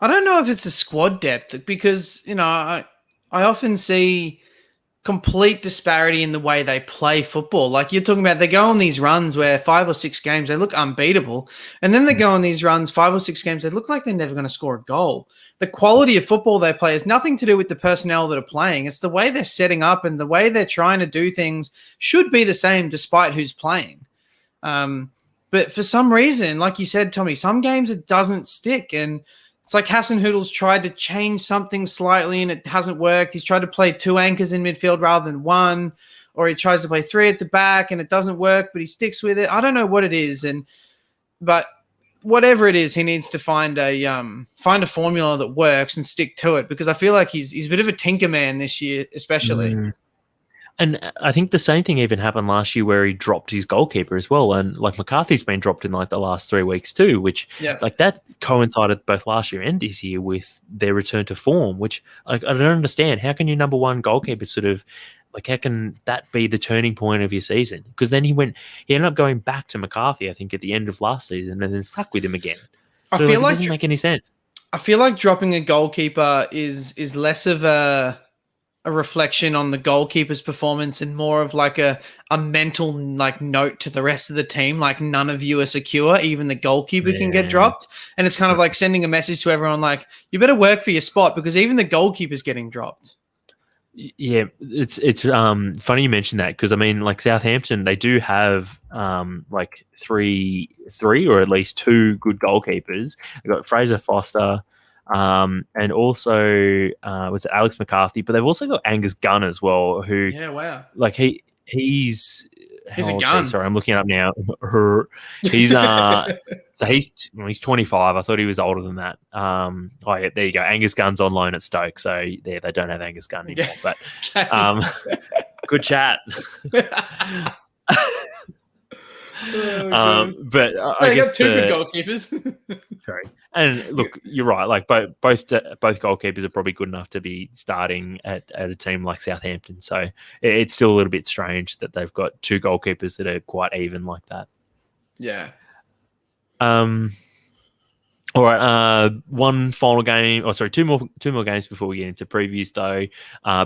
Speaker 2: I don't know if it's a squad depth, because I often see complete disparity in the way they play football. Like you're talking about, they go on these runs where 5 or 6 games they look unbeatable, and then they go on these runs 5 or 6 games they look like they're never going to score a goal. The quality of football they play has nothing to do with the personnel that are playing. It's the way they're setting up, and the way they're trying to do things should be the same despite who's playing. But for some reason, like you said, Tommy, some games it doesn't stick, and it's like Hasenhüttl's tried to change something slightly and it hasn't worked. He's tried to play 2 anchors in midfield rather than 1, or he tries to play 3 at the back and it doesn't work, but he sticks with it. I don't know what it is, but whatever it is, he needs to find a formula that works and stick to it, because I feel like he's a bit of a tinker man this year, especially.
Speaker 1: And I think the same thing even happened last year where he dropped his goalkeeper as well. And like McCarthy's been dropped in like the last 3 weeks too, which like that coincided both last year and this year with their return to form, which like, I don't understand. How can your number one goalkeeper sort of like, how can that be the turning point of your season? Because then he ended up going back to McCarthy, I think, at the end of last season, and then stuck with him again. So I feel like it doesn't make any sense. I
Speaker 2: feel like dropping a goalkeeper is less of a reflection on the goalkeeper's performance and more of like a mental like note to the rest of the team. Like, none of you are secure. Even the goalkeeper can get dropped. And it's kind of like sending a message to everyone like, you better work for your spot, because even the goalkeeper's getting dropped.
Speaker 1: Yeah, it's funny you mentioned that, because I mean, like Southampton, they do have like three or at least 2 good goalkeepers. They've got Fraser Foster, and also was it Alex McCarthy, but they've also got Angus Gunn as well, who like he's
Speaker 2: a gun.
Speaker 1: Sorry, I'm looking up now. He's so he's 25. I thought he was older than that. Oh yeah, there you go. Angus Gunn's on loan at Stoke, so they don't have Angus Gunn anymore. But good chat. But I guess
Speaker 2: got 2 good goalkeepers.
Speaker 1: Sorry, and look, you're right. Like both goalkeepers are probably good enough to be starting at a team like Southampton. So it's still a little bit strange that they've got 2 goalkeepers that are quite even like that.
Speaker 2: Yeah.
Speaker 1: All right. One final game. Oh, sorry. Two more games before we get into previews, though.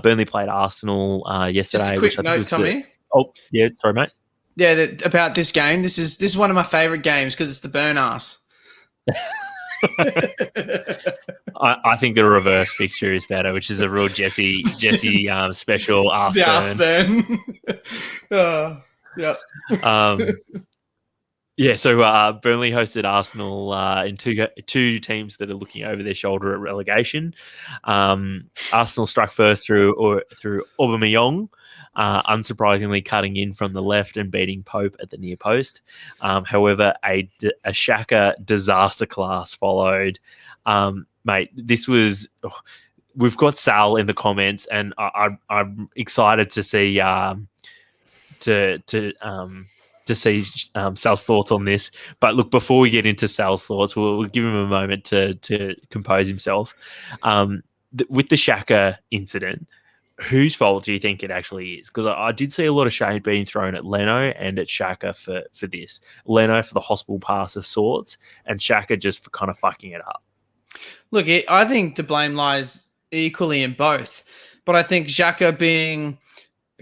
Speaker 1: Burnley played Arsenal yesterday.
Speaker 2: Just a quick note, Tommy.
Speaker 1: Oh, yeah. Sorry, mate.
Speaker 2: Yeah, about this game. This is one of my favorite games because it's the burn ass.
Speaker 1: I think the reverse fixture is better, which is a real Jesse special ass
Speaker 2: the
Speaker 1: burn.
Speaker 2: Ass burn.
Speaker 1: Yeah. Yeah, so Burnley hosted Arsenal in two teams that are looking over their shoulder at relegation. Arsenal struck first through Aubameyang, unsurprisingly cutting in from the left and beating Pope at the near post. However, a Xhaka disaster class followed. Mate, this was... we've got Sal in the comments, and I'm excited to see... to see Sal's thoughts on this. But look, before we get into Sal's thoughts, we'll give him a moment to compose himself. With the Xhaka incident, whose fault do you think it actually is? Because I did see a lot of shade being thrown at Leno and at Xhaka for this. Leno for the hospital pass of sorts, and Xhaka just for kind of fucking it up.
Speaker 2: Look, I think the blame lies equally in both. But I think Xhaka being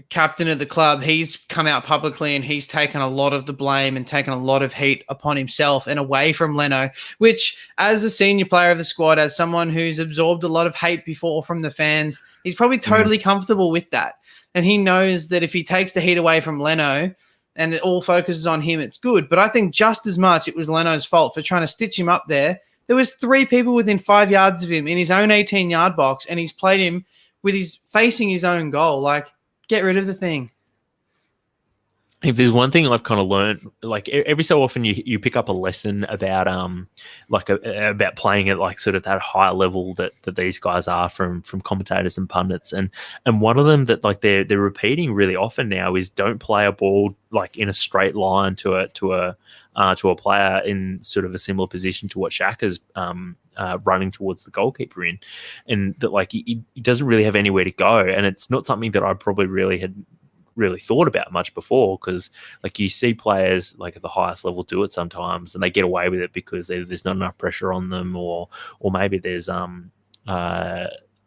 Speaker 2: captain of the club, he's come out publicly and he's taken a lot of the blame and taken a lot of heat upon himself and away from Leno, which as a senior player of the squad, as someone who's absorbed a lot of hate before from the fans, he's probably totally comfortable with that. And he knows that if he takes the heat away from Leno and it all focuses on him, it's good. But I think just as much it was Leno's fault for trying to stitch him up there. There was 3 people within 5 yards of him in his own 18-yard box, and he's played him with his facing his own goal. Like, get rid of the thing.
Speaker 1: If there's one thing I've kind of learned, like every so often you pick up a lesson about about playing at like sort of that higher level that these guys are from commentators and pundits, and one of them that like they're repeating really often now is don't play a ball like in a straight line to a player in sort of a similar position to what Xhaka's running towards the goalkeeper in, and that like he doesn't really have anywhere to go, and it's not something that I probably really thought about much before, because like you see players like at the highest level do it sometimes and they get away with it because there's not enough pressure on them, or maybe there's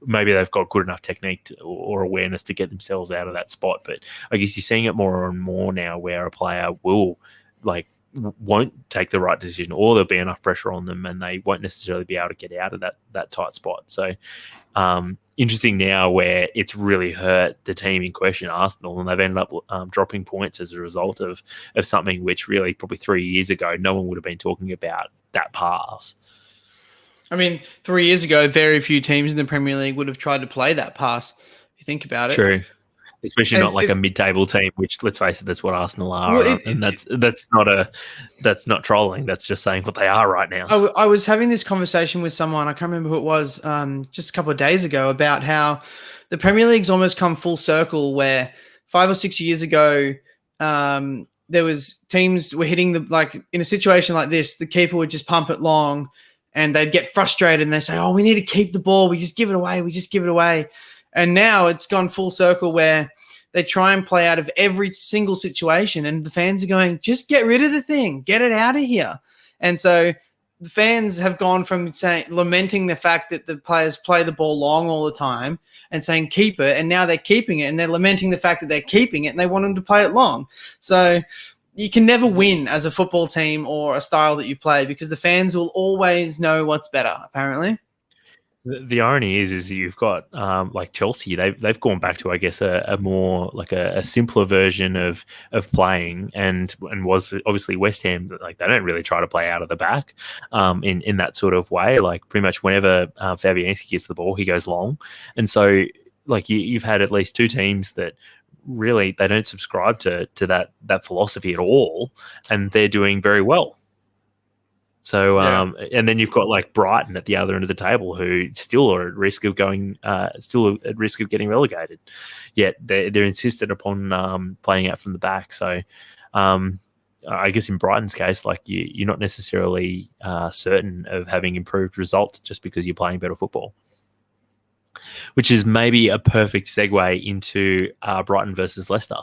Speaker 1: maybe they've got good enough technique or awareness to get themselves out of that spot. But I guess you're seeing it more and more now where a player won't take the right decision, or there'll be enough pressure on them and they won't necessarily be able to get out of that tight spot. So interesting now where it's really hurt the team in question, Arsenal, and they've ended up dropping points as a result of something which really probably 3 years ago no one would have been talking about, that pass.
Speaker 2: I mean, 3 years ago, very few teams in the Premier League would have tried to play that pass, if you think about it.
Speaker 1: True. Especially not like a mid-table team, which, let's face it, that's what Arsenal are. Well, and that's not trolling. That's just saying what they are right now.
Speaker 2: I was having this conversation with someone, I can't remember who it was, just a couple of days ago, about how the Premier League's almost come full circle, where 5 or 6 years ago, there was teams were hitting in a situation like this, the keeper would just pump it long and they'd get frustrated and they say, oh, we need to keep the ball. We just give it away. And now it's gone full circle where they try and play out of every single situation, and the fans are going, just get rid of the thing, get it out of here. And so the fans have gone from lamenting the fact that the players play the ball long all the time and saying keep it, and now they're keeping it, and they're lamenting the fact that they're keeping it and they want them to play it long. So you can never win as a football team or a style that you play, because the fans will always know what's better, apparently.
Speaker 1: The irony is you've got like Chelsea, they've gone back to, I guess, a more like a simpler version of playing, and was obviously West Ham, like they don't really try to play out of the back in that sort of way. Like pretty much whenever Fabianski gets the ball, he goes long, and so like you've had at least 2 teams that really they don't subscribe to that philosophy at all, and they're doing very well. So, and then you've got like Brighton at the other end of the table, who still are at risk of getting relegated. Yet they're insistent upon playing out from the back. So, I guess in Brighton's case, like you're not necessarily certain of having improved results just because you're playing better football. Which is maybe a perfect segue into Brighton versus Leicester.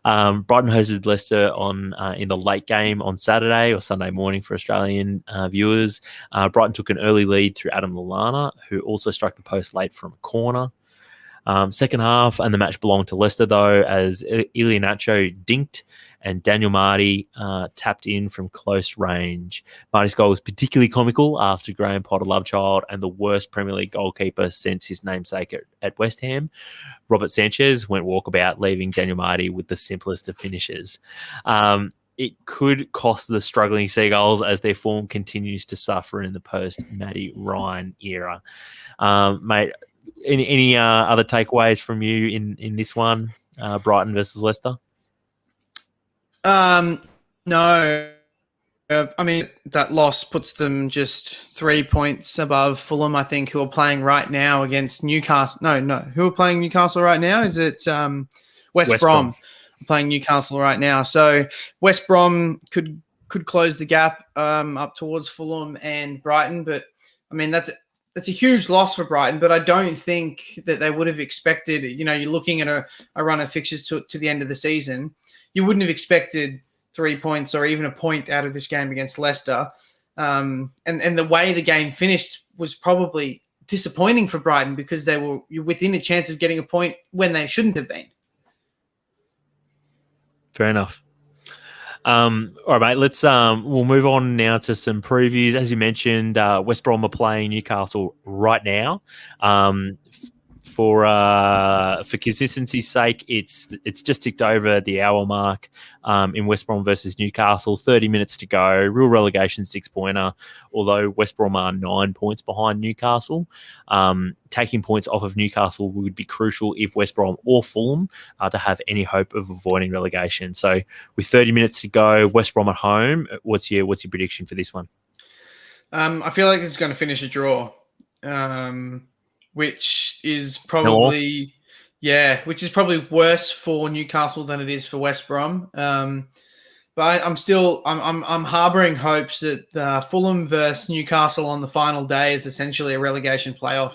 Speaker 1: Brighton hosted Leicester in the late game on Saturday or Sunday morning for Australian viewers. Brighton took an early lead through Adam Lallana, who also struck the post late from a corner. Second half, and the match belonged to Leicester, though, as Iheanacho dinked and Daniel Marty tapped in from close range. Marty's goal was particularly comical after Graham Potter Lovechild and the worst Premier League goalkeeper since his namesake at West Ham, Robert Sanchez, went walkabout, leaving Daniel Marty with the simplest of finishes. It could cost the struggling Seagulls as their form continues to suffer in the post-Matty Ryan era. Mate, any other takeaways from you in this one, Brighton versus Leicester?
Speaker 2: No. I mean, that loss puts them just 3 points above Fulham, I think, who are playing right now against Newcastle. No. Who are playing Newcastle right now? Is it West Brom? playing Newcastle right now. So West Brom could close the gap up towards Fulham and Brighton. But, I mean, that's a huge loss for Brighton, but I don't think that they would have expected, you're looking at a run of fixtures to the end of the season. You wouldn't have expected 3 points or even a point out of this game against Leicester. And the way the game finished was probably disappointing for Brighton because they were within a chance of getting a point when they shouldn't have been.
Speaker 1: Fair enough. All right, mate. Let's we'll move on now to some previews. As you mentioned, West Brom are playing Newcastle right now. For consistency's sake, it's just ticked over the hour mark in West Brom versus Newcastle. 30 minutes to go. Real relegation 6-pointer. Although West Brom are 9 points behind Newcastle, taking points off of Newcastle would be crucial if West Brom or Fulham are to have any hope of avoiding relegation. So, with 30 minutes to go, West Brom at home. What's your prediction for this one?
Speaker 2: I feel like it's going to finish a draw. Which is probably worse for Newcastle than it is for West Brom. But I'm harboring hopes that Fulham versus Newcastle on the final day is essentially a relegation playoff.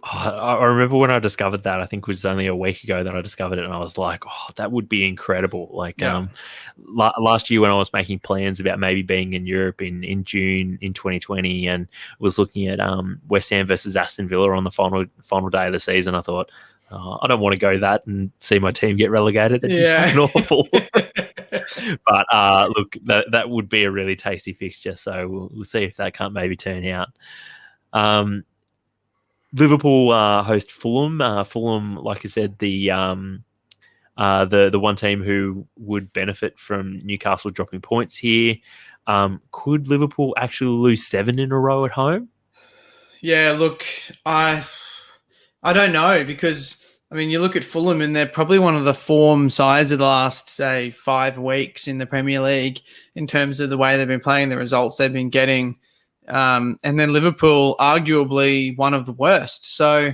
Speaker 1: I remember when I discovered that. I think it was only a week ago that I discovered it, and I was like, "Oh, that would be incredible!" Like last year when I was making plans about maybe being in Europe in June in 2020, and was looking at West Ham versus Aston Villa on the final day of the season, I thought, I don't want to go that and see my team get relegated. It'd be fucking awful. But look, that would be a really tasty fixture. So we'll see if that can't maybe turn out. Liverpool host Fulham. Fulham, like I said, the one team who would benefit from Newcastle dropping points here. Could Liverpool actually lose 7 in a row at home?
Speaker 2: Yeah, look, I don't know because, I mean, you look at Fulham and they're probably one of the form sides of the last, say, 5 weeks in the Premier League in terms of the way they've been playing, the results they've been getting. And then Liverpool, arguably one of the worst. So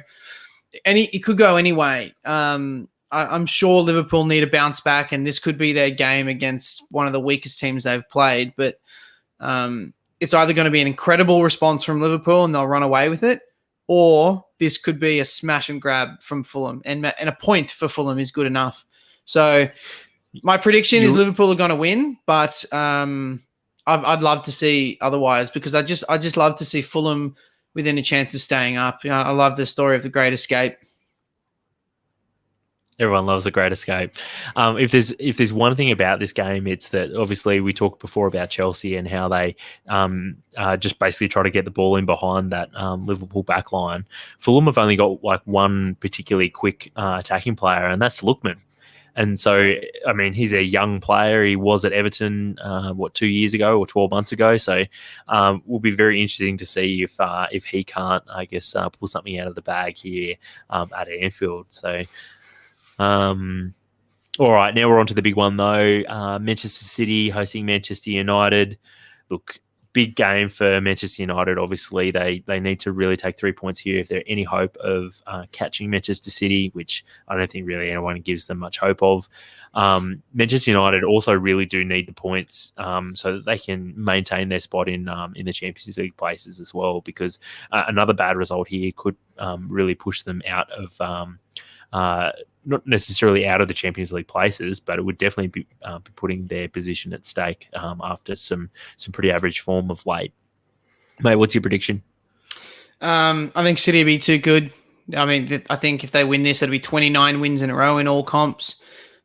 Speaker 2: it could go any way. I'm sure Liverpool need a bounce back, and this could be their game against one of the weakest teams they've played. But it's either going to be an incredible response from Liverpool and they'll run away with it, or this could be a smash and grab from Fulham, and a point for Fulham is good enough. So my prediction is Liverpool are going to win, but I'd love to see otherwise because I just love to see Fulham within a chance of staying up. I love the story of the Great Escape.
Speaker 1: Everyone loves a Great Escape. If there's one thing about this game, it's that obviously we talked before about Chelsea and how they just basically try to get the ball in behind that Liverpool backline. Fulham have only got like one particularly quick attacking player, and that's Lookman. And so, I mean, he's a young player. He was at Everton, 2 years ago or 12 months ago. So, will be very interesting to see if he can't, I guess, pull something out of the bag here at Anfield. So, all right, now we're on to the big one though. Manchester City hosting Manchester United. Look, big game for Manchester United. Obviously, they need to really take 3 points here if there's any hope of catching Manchester City, which I don't think really anyone gives them much hope of. Manchester United also really do need the points so that they can maintain their spot in the Champions League places as well, because another bad result here could really push them out of not necessarily out of the Champions League places, but it would definitely be putting their position at stake after some pretty average form of late. Mate, what's your prediction?
Speaker 2: I think City will be too good. I mean, I think if they win this, it'll be 29 wins in a row in all comps,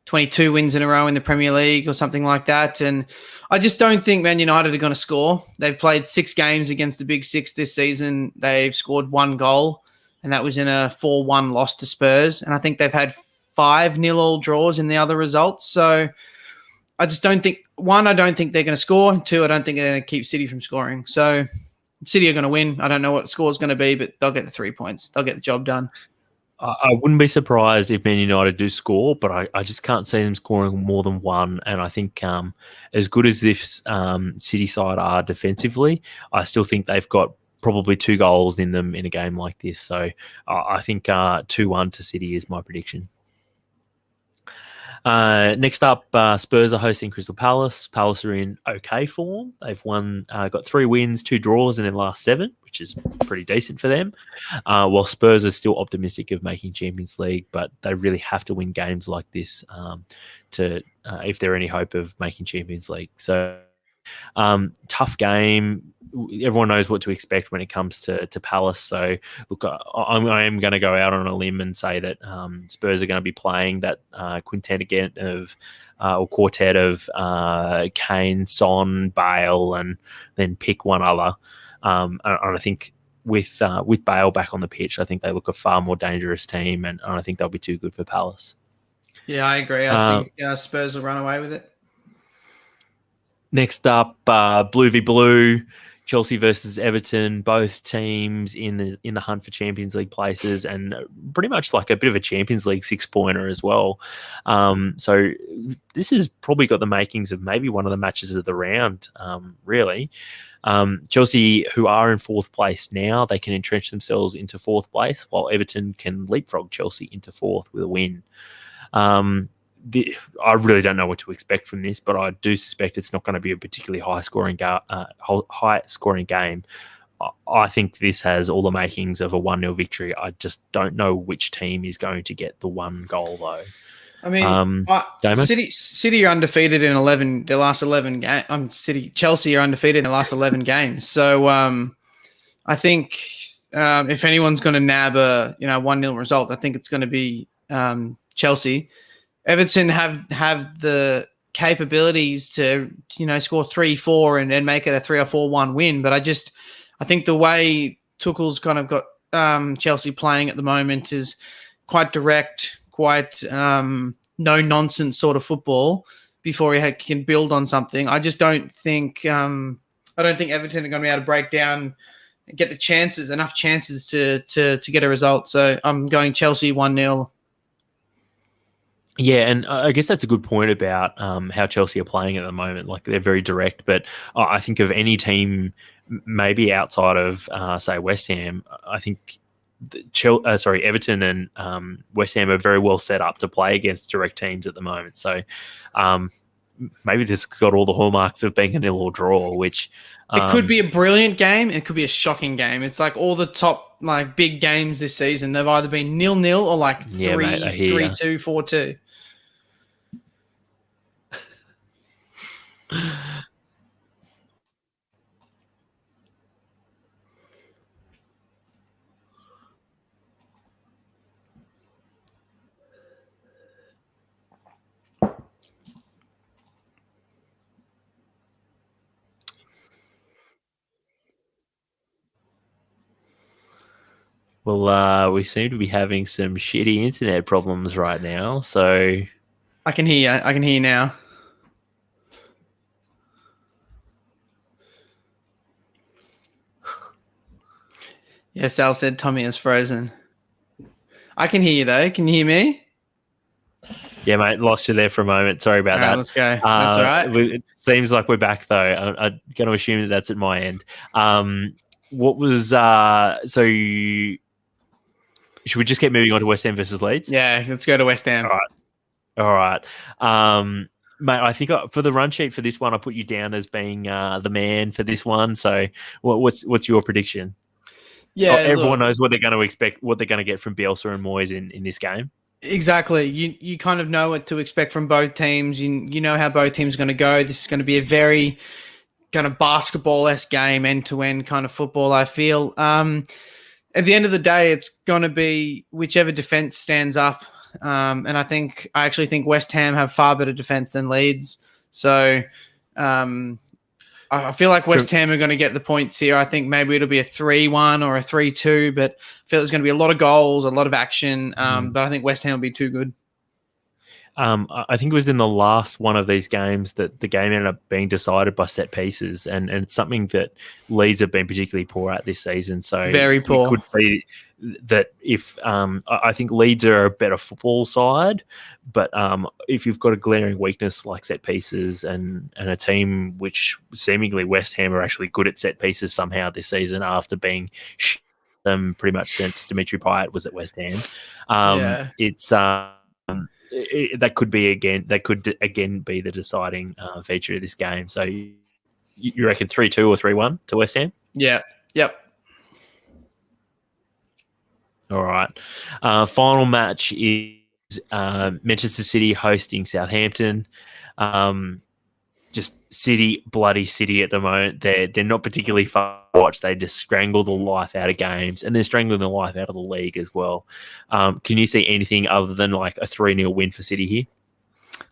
Speaker 2: 22 wins in a row in the Premier League or something like that. And I just don't think Man United are going to score. They've played 6 games against the Big Six this season. They've scored 1 goal, and that was in a 4-1 loss to Spurs. And I think they've had 5-0 all draws in the other results. So I just don't think, 1, I don't think they're going to score. 2, I don't think they're going to keep City from scoring. So City are going to win. I don't know what the score is going to be, but they'll get the 3 points. They'll get the job done.
Speaker 1: I wouldn't be surprised if Man United do score, but I just can't see them scoring more than 1. And I think as good as this City side are defensively, I still think they've got probably 2 goals in them in a game like this. So I think 2-1 to City is my prediction. Next up, Spurs are hosting Crystal Palace. Palace are in okay form. They've got 3 wins, 2 draws in their last 7, which is pretty decent for them. While Spurs are still optimistic of making Champions League, but they really have to win games like this if they're any hope of making Champions League. So tough game. Everyone knows what to expect when it comes to Palace. So, look, I am going to go out on a limb and say that Spurs are going to be playing that quintet again or quartet of Kane, Son, Bale, and then pick one other. And I think with Bale back on the pitch, I think they look a far more dangerous team, and I think they'll be too good for Palace.
Speaker 2: Yeah, I agree. I think Spurs will run away with it.
Speaker 1: Next up, Blue v Blue, Chelsea versus Everton. Both teams in the hunt for Champions League places, and pretty much like a bit of a Champions League 6-pointer as well. So this has probably got the makings of maybe one of the matches of the round, really. Chelsea, who are in 4th place now, they can entrench themselves into 4th place, while Everton can leapfrog Chelsea into 4th with a win. I really don't know what to expect from this, but I do suspect it's not going to be a particularly high-scoring game. I think this has all the makings of a 1-0 victory. I just don't know which team is going to get the 1 goal, though.
Speaker 2: I mean, City are undefeated in their last 11 games. Chelsea are undefeated in the last 11 games. So I think if anyone's going to nab a 1-0 result, I think it's going to be Chelsea. Everton have the capabilities to score 3-4 and then make it a 3 or 4-1 win, but I think the way Tuchel's kind of got Chelsea playing at the moment is quite direct, quite no nonsense sort of football before he can build on something. I just don't think Everton are going to be able to break down and get enough chances to get a result. So I'm going Chelsea 1-0.
Speaker 1: Yeah, and I guess that's a good point about how Chelsea are playing at the moment. Like, they're very direct, but I think of any team, maybe outside of, say, West Ham, I think Everton and West Ham are very well set up to play against direct teams at the moment. So maybe this got all the hallmarks of being a 0 or draw, which...
Speaker 2: it could be a brilliant game. It could be a shocking game. It's like all the top big games this season. They've either been 0-0 or 3-2, 4-2.
Speaker 1: Well, we seem to be having some shitty internet problems right now, so...
Speaker 2: I can hear you. I can hear you now. Yeah, Sal said Tommie is frozen. I can hear you, though. Can you hear me?
Speaker 1: Yeah, mate, lost you there for a moment. Sorry about that.
Speaker 2: Let's go. That's all right.
Speaker 1: It seems like we're back, though. I'm going to assume that that's at my end. What was... should we just keep moving on to West Ham versus Leeds?
Speaker 2: Yeah, let's go to West Ham.
Speaker 1: All right. Mate, I think for the run sheet for this one, I put you down as being the man for this one. So what's your prediction?
Speaker 2: Yeah,
Speaker 1: everyone knows what they're going to expect, what they're going to get from Bielsa and Moyes in this game.
Speaker 2: Exactly. You kind of know what to expect from both teams. You know how both teams are going to go. This is going to be a very kind of basketball-esque game, end-to-end kind of football, I feel. At the end of the day, it's going to be whichever defense stands up. And I actually think West Ham have far better defense than Leeds. So I feel like West Ham are going to get the points here. I think maybe it'll be a 3-1 or a 3-2, but I feel there's going to be a lot of goals, a lot of action. But I think West Ham will be too good.
Speaker 1: I think it was in the last one of these games that the game ended up being decided by set pieces, and it's something that Leeds have been particularly poor at this season. So
Speaker 2: very poor.
Speaker 1: It could be that if I think Leeds are a better football side, but if you've got a glaring weakness like set pieces and a team which seemingly West Ham are actually good at set pieces somehow this season after being them pretty much since Dimitri Payet was at West Ham, it's that could be again be the deciding feature of this game. So you reckon 3-2 or 3-1 to West Ham?
Speaker 2: Yeah. Yep.
Speaker 1: All right. Final match is Manchester City hosting Southampton. Just bloody City at the moment. They're not particularly fun to watch. They just strangle the life out of games, and they're strangling the life out of the league as well. Can you see anything other than like a 3-0 win for City here?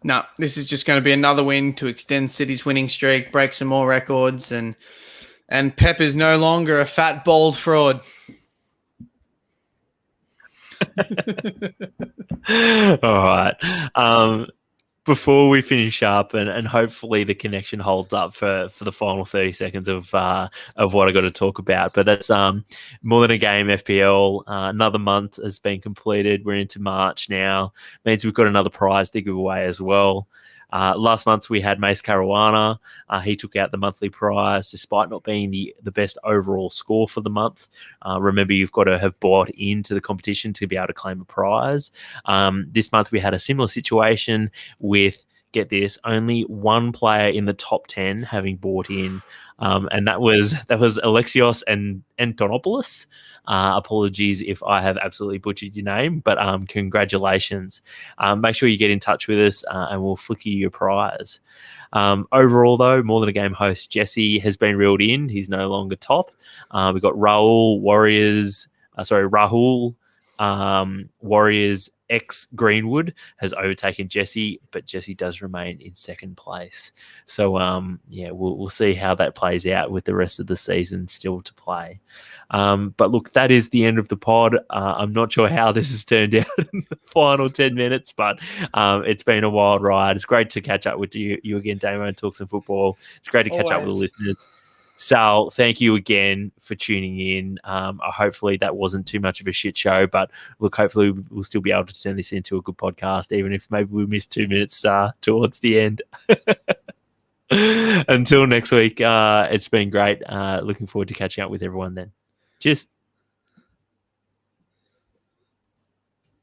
Speaker 2: No, this is just going to be another win to extend City's winning streak, break some more records, and Pep is no longer a fat, bald fraud.
Speaker 1: All right. Before we finish up, and hopefully the connection holds up for the final 30 seconds of what I got to talk about. But that's more than a game FPL. Another month has been completed. We're into March now. Means we've got another prize to give away as well. Last month we had Mace Caruana. He took out the monthly prize despite not being the best overall score for the month. Remember, you've got to have bought into the competition to be able to claim a prize. This month we had a similar situation with, get this, only one player in the top 10 having bought in, and that was Alexios and Antonopoulos. Apologies if I have absolutely butchered your name, but congratulations. Make sure you get in touch with us and we'll flick you your prize. Overall, though, More Than a Game host Jesse has been reeled in. He's no longer top. We've got Rahul Warriors X Greenwood has overtaken Jesse, but Jesse does remain in second place. So we'll see how that plays out with the rest of the season still to play. But look, that is the end of the pod. I'm not sure how this has turned out in the final 10 minutes, but it's been a wild ride. It's great to catch up with you again, Damo, and talk some football. It's great to catch up with the listeners. Sal, thank you again for tuning in. Hopefully that wasn't too much of a shit show, but look, hopefully we'll still be able to turn this into a good podcast, even if maybe we missed 2 minutes towards the end. Until next week, it's been great. Looking forward to catching up with everyone then. Cheers.